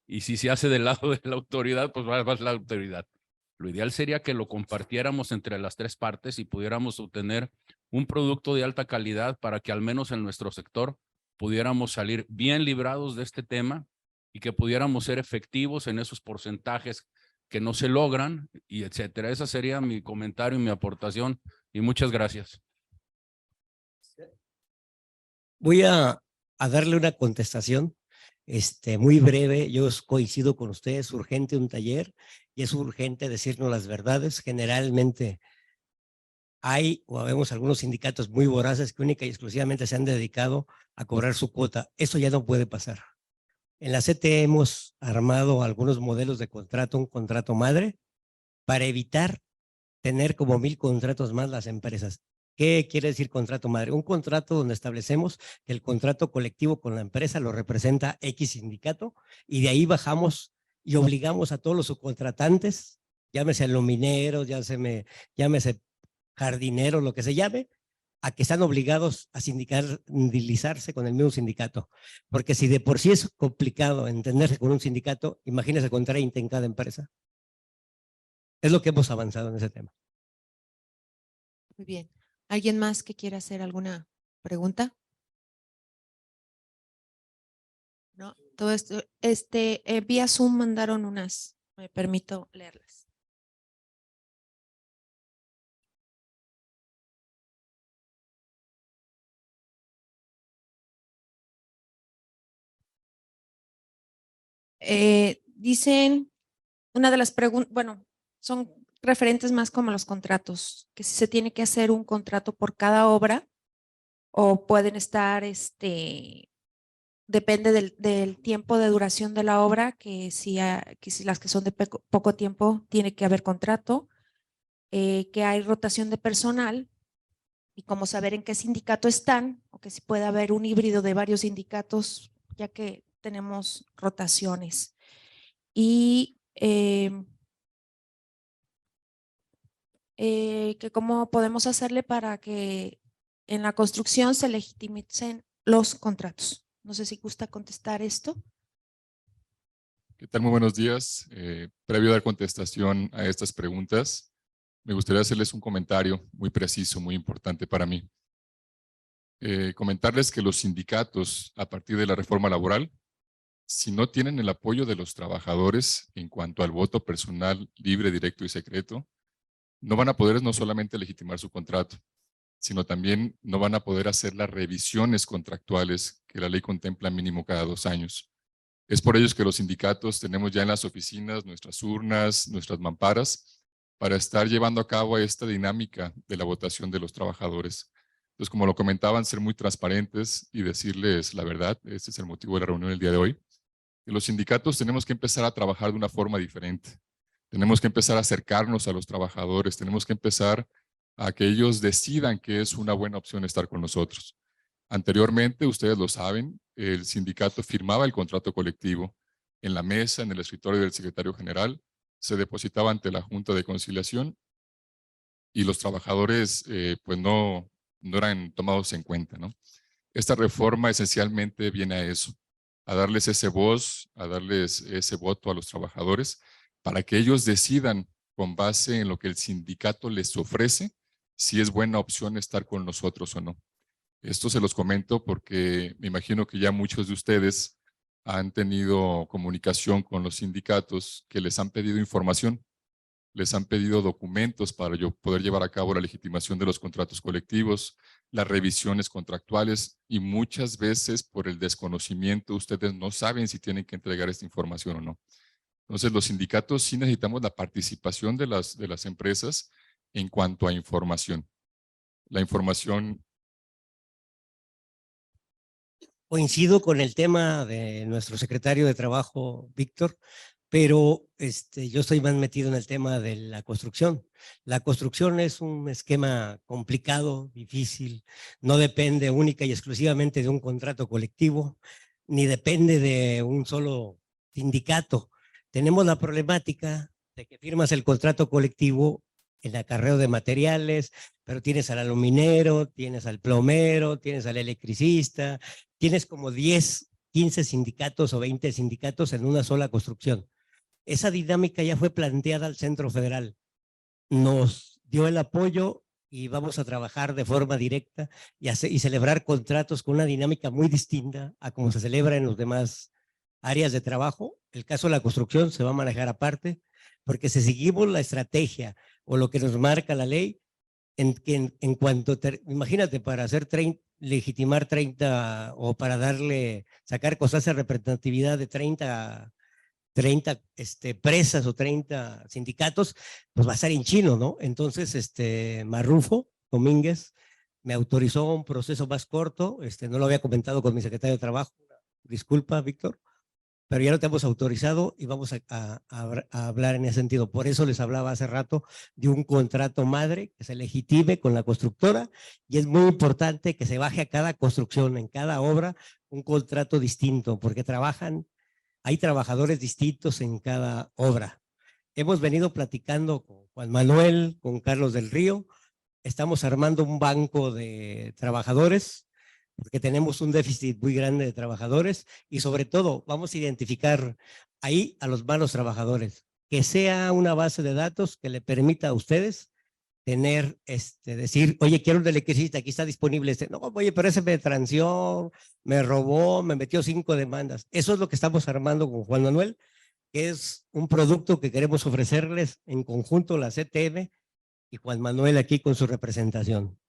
Y si se hace del lado de la autoridad, pues va a ver la autoridad. Lo ideal sería que lo compartiéramos entre las tres partes y pudiéramos obtener un producto de alta calidad para que al menos en nuestro sector pudiéramos salir bien librados de este tema y que pudiéramos ser efectivos en esos porcentajes que no se logran y etcétera. Ese sería mi comentario y mi aportación y muchas gracias. Voy a darle una contestación muy breve. Yo coincido con ustedes, es urgente un taller y es urgente decirnos las verdades. Generalmente hay o vemos algunos sindicatos muy voraces que única y exclusivamente se han dedicado a cobrar su cuota. Eso ya no puede pasar. En la CTE hemos armado algunos modelos de contrato, un contrato madre, para evitar tener como 1,000 contratos más las empresas. ¿Qué quiere decir contrato madre? Un contrato donde establecemos que el contrato colectivo con la empresa lo representa X sindicato y de ahí bajamos y obligamos a todos los subcontratantes, llámese alumineros, llámese jardineros, lo que se llame, a que están obligados a sindicalizarse con el mismo sindicato. Porque si de por sí es complicado entenderse con un sindicato, imagínese con 30 en cada empresa. Es lo que hemos avanzado en ese tema. Muy bien. ¿Alguien más que quiera hacer alguna pregunta? No, todo esto, vía Zoom mandaron unas, me permito leerlas. Dicen, una de las preguntas, bueno, son referentes más como los contratos, que si se tiene que hacer un contrato por cada obra o pueden estar, depende del tiempo de duración de la obra, que si las que son de poco tiempo tiene que haber contrato, que hay rotación de personal y cómo saber en qué sindicato están, o que si puede haber un híbrido de varios sindicatos, ya que tenemos rotaciones. Y que cómo podemos hacerle para que en la construcción se legitimicen los contratos. No sé si gusta contestar esto. ¿Qué tal? Muy buenos días. Previo a dar contestación a estas preguntas, me gustaría hacerles un comentario muy preciso, muy importante para mí. Comentarles que los sindicatos, a partir de la reforma laboral, si no tienen el apoyo de los trabajadores en cuanto al voto personal libre, directo y secreto, no van a poder no solamente legitimar su contrato, sino también no van a poder hacer las revisiones contractuales que la ley contempla mínimo cada 2 años. Es por ello que los sindicatos tenemos ya en las oficinas nuestras urnas, nuestras mamparas, para estar llevando a cabo esta dinámica de la votación de los trabajadores. Entonces, como lo comentaban, ser muy transparentes y decirles la verdad. Este es el motivo de la reunión del día de hoy. Que los sindicatos tenemos que empezar a trabajar de una forma diferente. Tenemos que empezar a acercarnos a los trabajadores, tenemos que empezar a que ellos decidan que es una buena opción estar con nosotros. Anteriormente, ustedes lo saben, el sindicato firmaba el contrato colectivo en la mesa, en el escritorio del secretario general, se depositaba ante la Junta de Conciliación y los trabajadores pues no eran tomados en cuenta, ¿no? Esta reforma esencialmente viene a eso, a darles ese voz, a darles ese voto a los trabajadores para que ellos decidan con base en lo que el sindicato les ofrece si es buena opción estar con nosotros o no. Esto se los comento porque me imagino que ya muchos de ustedes han tenido comunicación con los sindicatos que les han pedido información, les han pedido documentos para poder llevar a cabo la legitimación de los contratos colectivos, las revisiones contractuales y muchas veces por el desconocimiento ustedes no saben si tienen que entregar esta información o no. Entonces los sindicatos sí necesitamos la participación de las empresas en cuanto a información. La información. Coincido con el tema de nuestro secretario de Trabajo, Víctor, pero yo estoy más metido en el tema de la construcción. La construcción es un esquema complicado, difícil, no depende única y exclusivamente de un contrato colectivo, ni depende de un solo sindicato. Tenemos la problemática de que firmas el contrato colectivo en acarreo de materiales, pero tienes al aluminero, tienes al plomero, tienes al electricista, tienes como 10, 15 sindicatos o 20 sindicatos en una sola construcción. Esa dinámica ya fue planteada al Centro Federal. Nos dio el apoyo y vamos a trabajar de forma directa y celebrar contratos con una dinámica muy distinta a como se celebra en los demás áreas de trabajo. El caso de la construcción se va a manejar aparte, porque si seguimos la estrategia o lo que nos marca la ley, en cuanto, imagínate, para hacer legitimar 30 o para sacar cosas de representatividad de 30 presas o 30 sindicatos, pues va a estar en chino, ¿no? Entonces, Marrufo Domínguez me autorizó un proceso más corto, no lo había comentado con mi secretario de Trabajo, disculpa, Víctor, pero ya lo tenemos autorizado y vamos a hablar en ese sentido. Por eso les hablaba hace rato de un contrato madre que se legitime con la constructora y es muy importante que se baje a cada construcción, en cada obra, un contrato distinto, porque hay trabajadores distintos en cada obra. Hemos venido platicando con Juan Manuel, con Carlos del Río, estamos armando un banco de trabajadores porque tenemos un déficit muy grande de trabajadores y sobre todo vamos a identificar ahí a los malos trabajadores, que sea una base de datos que le permita a ustedes tener, decir, oye, quiero un electricista, aquí está disponible no, oye, pero ese me transió, me robó, me metió 5 demandas. Eso es lo que estamos armando con Juan Manuel, que es un producto que queremos ofrecerles en conjunto la CTM y Juan Manuel aquí con su representación.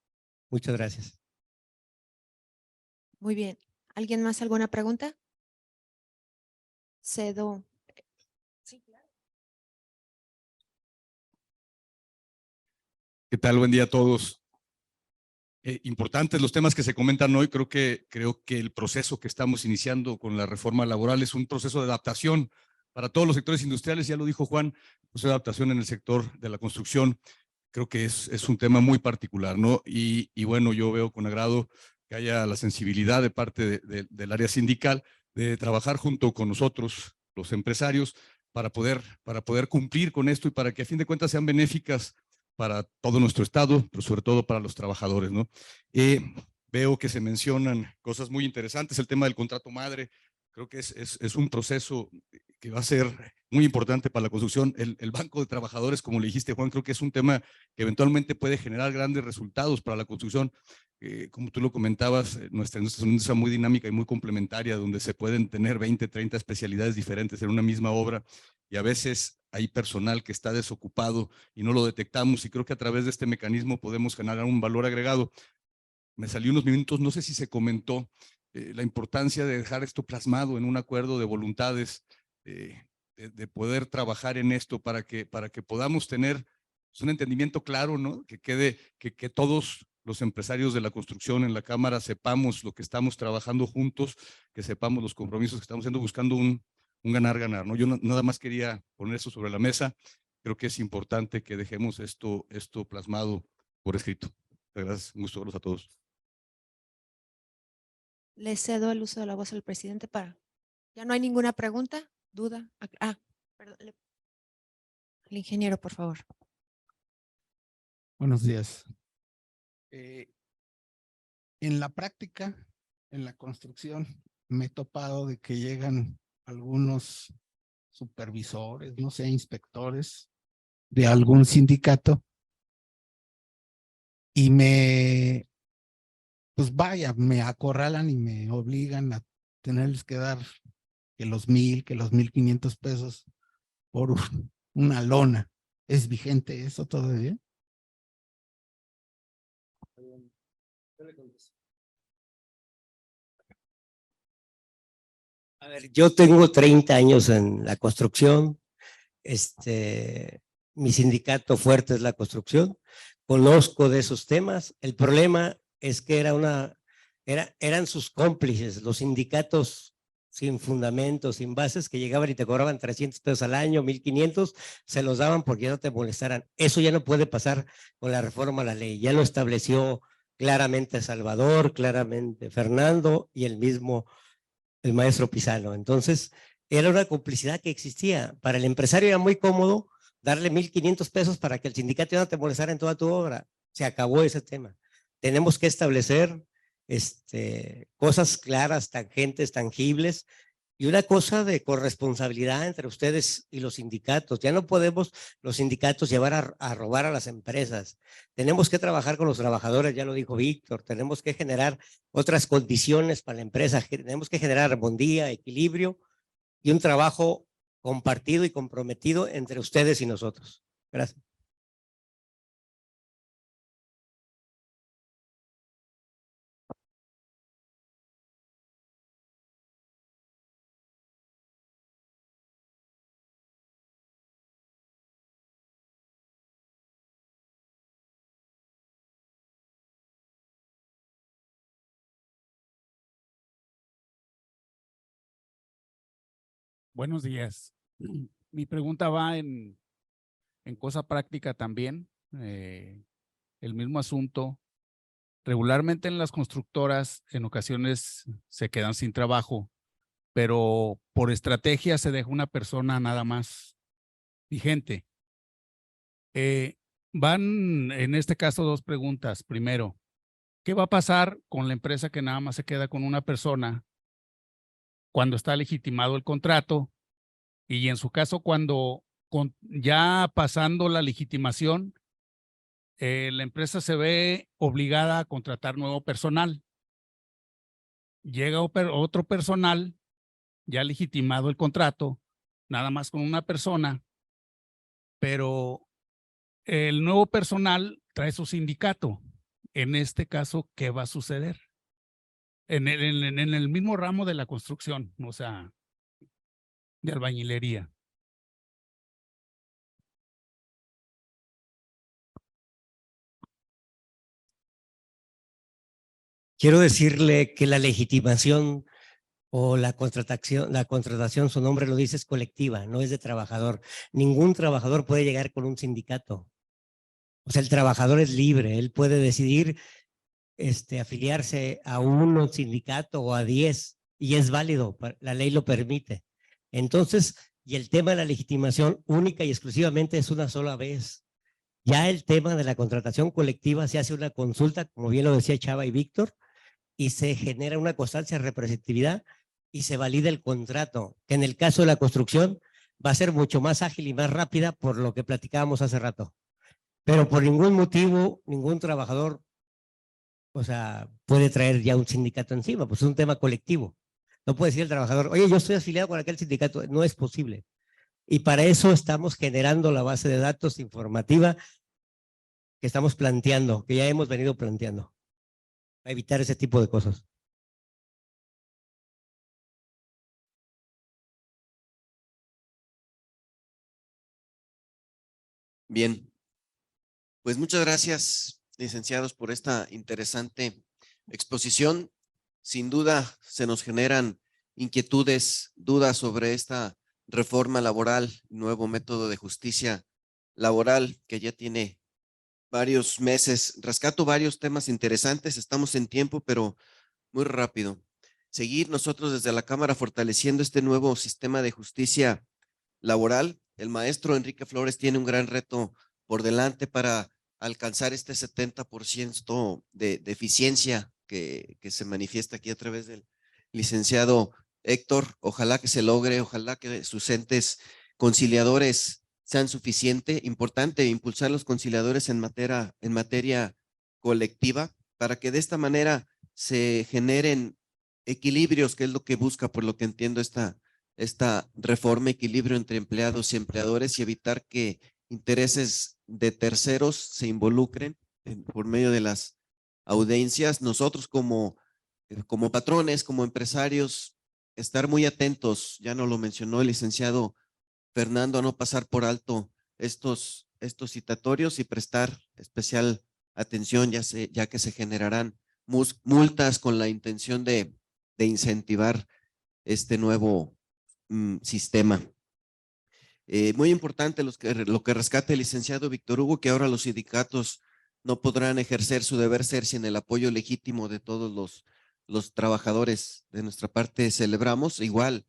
Muchas gracias. Muy bien. ¿Alguien más alguna pregunta? Cedo. ¿Qué tal? Buen día a todos. Importantes los temas que se comentan hoy. Creo que el proceso que estamos iniciando con la reforma laboral es un proceso de adaptación para todos los sectores industriales. Ya lo dijo Juan, proceso de adaptación en el sector de la construcción. Creo que es un tema muy particular, ¿no? Y bueno, yo veo con agrado que haya la sensibilidad de parte del área sindical de trabajar junto con nosotros, los empresarios, para poder cumplir con esto y para que a fin de cuentas sean benéficas para todo nuestro estado, pero sobre todo para los trabajadores, ¿no? Veo que se mencionan cosas muy interesantes, el tema del contrato madre. Creo que es un proceso que va a ser muy importante para la construcción. El banco de trabajadores, como le dijiste, Juan, creo que es un tema que eventualmente puede generar grandes resultados para la construcción. Como tú lo comentabas, nuestra industria es una industria muy dinámica y muy complementaria, donde se pueden tener 20, 30 especialidades diferentes en una misma obra, y a veces hay personal que está desocupado y no lo detectamos, y creo que a través de este mecanismo podemos generar un valor agregado. Me salió unos minutos, no sé si se comentó la importancia de dejar esto plasmado en un acuerdo de voluntades, de poder trabajar en esto para que podamos tener un entendimiento claro, ¿no? Que quede, que todos los empresarios de la construcción en la Cámara sepamos lo que estamos trabajando juntos, que sepamos los compromisos que estamos haciendo, buscando un ganar-ganar, ¿no? Yo nada más quería poner eso sobre la mesa. Creo que es importante que dejemos esto plasmado por escrito. Gracias, un gusto verlos a todos. Le cedo el uso de la voz al presidente para. ¿Ya no hay ninguna pregunta? ¿Duda? Perdón. El ingeniero, por favor. Buenos días. En la práctica, en la construcción, me he topado de que llegan algunos supervisores, no sé, inspectores de algún sindicato y pues vaya, me acorralan y me obligan a tenerles que dar que los 1,500 pesos por una lona. ¿Es vigente eso todavía? A ver, yo tengo 30 años en la construcción. Mi sindicato fuerte es la construcción. Conozco de esos temas. El problema es que eran sus cómplices, los sindicatos sin fundamentos, sin bases, que llegaban y te cobraban 300 pesos al año, 1,500, se los daban porque ya no te molestaran. Eso ya no puede pasar con la reforma a la ley. Ya lo estableció claramente Salvador, claramente Fernando y el maestro Pizano. Entonces, era una complicidad que existía. Para el empresario era muy cómodo darle 1,500 pesos para que el sindicato ya no te molestara en toda tu obra. Se acabó ese tema. Tenemos que establecer cosas claras, tangentes, tangibles, y una cosa de corresponsabilidad entre ustedes y los sindicatos. Ya no podemos los sindicatos llevar a robar a las empresas. Tenemos que trabajar con los trabajadores, ya lo dijo Víctor. Tenemos que generar otras condiciones para la empresa. Tenemos que generar armonía, equilibrio y un trabajo compartido y comprometido entre ustedes y nosotros. Gracias. Buenos días. Mi pregunta va en cosa práctica también. El mismo asunto. Regularmente en las constructoras en ocasiones se quedan sin trabajo, pero por estrategia se deja una persona nada más vigente. Van en este caso dos preguntas. Primero, ¿qué va a pasar con la empresa que nada más se queda con una persona cuando está legitimado el contrato? Y en su caso, cuando ya pasando la legitimación, la empresa se ve obligada a contratar nuevo personal. Llega otro personal, ya legitimado el contrato, nada más con una persona, pero el nuevo personal trae su sindicato. En este caso, ¿qué va a suceder? En el mismo ramo de la construcción, o sea, de albañilería. Quiero decirle que la legitimación o la contratación, su nombre lo dice, es colectiva, no es de trabajador. Ningún trabajador puede llegar con un sindicato. O sea, el trabajador es libre, él puede decidir afiliarse a un sindicato o a 10 y es válido, la ley lo permite. Entonces, y el tema de la legitimación única y exclusivamente es una sola vez. Ya el tema de la contratación colectiva se hace una consulta, como bien lo decía Chava y Víctor, y se genera una constancia de representatividad y se valida el contrato, que en el caso de la construcción va a ser mucho más ágil y más rápida por lo que platicábamos hace rato. Pero por ningún motivo, ningún trabajador, o sea, puede traer ya un sindicato encima, pues es un tema colectivo. No puede decir el trabajador, oye, yo estoy afiliado con aquel sindicato, no es posible. Y para eso estamos generando la base de datos informativa que estamos planteando, que ya hemos venido planteando, para evitar ese tipo de cosas. Bien, pues muchas gracias, licenciados, por esta interesante exposición. Sin duda se nos generan inquietudes, dudas sobre esta reforma laboral, nuevo método de justicia laboral que ya tiene varios meses. Rescato varios temas interesantes, estamos en tiempo, pero muy rápido. Seguir nosotros desde la Cámara fortaleciendo este nuevo sistema de justicia laboral. El maestro Enrique Flores tiene un gran reto por delante para alcanzar este 70% de eficiencia que se manifiesta aquí a través del licenciado Héctor. Ojalá que se logre, ojalá que sus entes conciliadores sean suficiente. Importante impulsar los conciliadores en materia colectiva para que de esta manera se generen equilibrios, que es lo que busca, por lo que entiendo, esta reforma, equilibrio entre empleados y empleadores, y evitar que intereses de terceros se involucren por medio de las audiencias. Nosotros como patrones, como empresarios, estar muy atentos, ya nos lo mencionó el licenciado Fernando, a no pasar por alto estos citatorios y prestar especial atención, ya que se generarán multas con la intención de incentivar este nuevo sistema. Muy importante lo que rescata el licenciado Víctor Hugo, que ahora los sindicatos no podrán ejercer su deber ser sin el apoyo legítimo de todos los trabajadores. De nuestra parte celebramos. Igual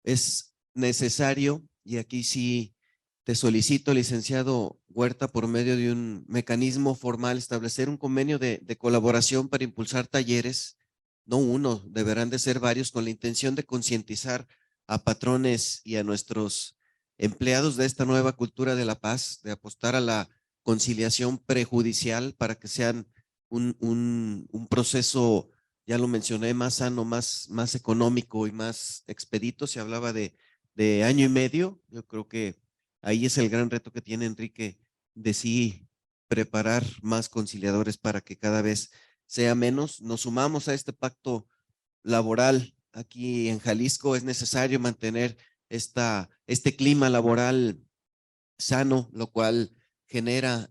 es necesario, y aquí sí te solicito, licenciado Huerta, por medio de un mecanismo formal, establecer un convenio de colaboración para impulsar talleres, no uno, deberán de ser varios, con la intención de concientizar a patrones y a nuestros empleados de esta nueva cultura de la paz, de apostar a la conciliación prejudicial para que sean un proceso, ya lo mencioné, más sano, más económico y más expedito. Se hablaba de año y medio. Yo creo que ahí es el gran reto que tiene Enrique, de sí preparar más conciliadores para que cada vez sea menos. Nos sumamos a este pacto laboral aquí en Jalisco. Es necesario mantener este clima laboral sano, lo cual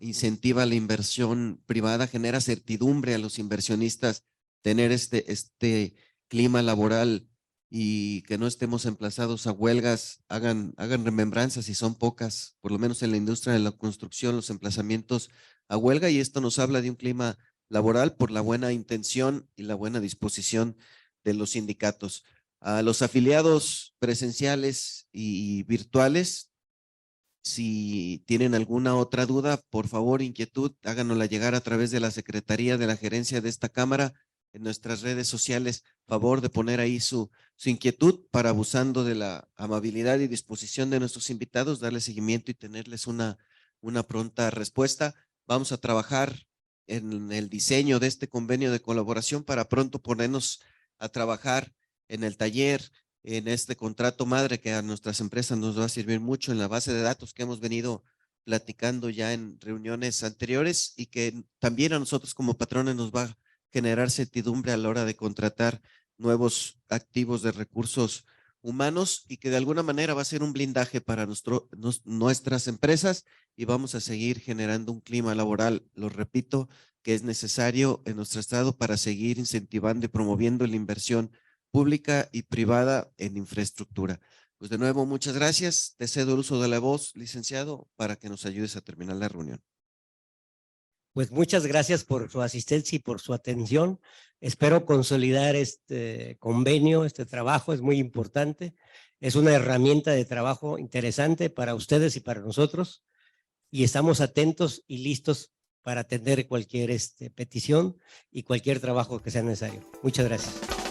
incentiva la inversión privada, genera certidumbre a los inversionistas, tener este clima laboral, y que no estemos emplazados a huelgas. Hagan remembranzas, si son pocas, por lo menos en la industria de la construcción, los emplazamientos a huelga, y esto nos habla de un clima laboral por la buena intención y la buena disposición de los sindicatos. A los afiliados presenciales y virtuales, si tienen alguna otra duda, por favor, inquietud, háganosla llegar a través de la Secretaría de la Gerencia de esta Cámara en nuestras redes sociales. Favor de poner ahí su inquietud para, abusando de la amabilidad y disposición de nuestros invitados, darle seguimiento y tenerles una pronta respuesta. Vamos a trabajar en el diseño de este convenio de colaboración para pronto ponernos a trabajar en el taller, en este contrato madre que a nuestras empresas nos va a servir mucho, en la base de datos que hemos venido platicando ya en reuniones anteriores, y que también a nosotros como patrones nos va a generar certidumbre a la hora de contratar nuevos activos de recursos humanos y que de alguna manera va a ser un blindaje para nuestras empresas y vamos a seguir generando un clima laboral, lo repito, que es necesario en nuestro estado para seguir incentivando y promoviendo la inversión pública y privada en infraestructura. Pues de nuevo, muchas gracias. Te cedo el uso de la voz, licenciado, para que nos ayudes a terminar la reunión. Pues muchas gracias por su asistencia y por su atención. Espero consolidar este convenio, este trabajo, es muy importante. Es una herramienta de trabajo interesante para ustedes y para nosotros. Y estamos atentos y listos para atender cualquier petición y cualquier trabajo que sea necesario. Muchas gracias.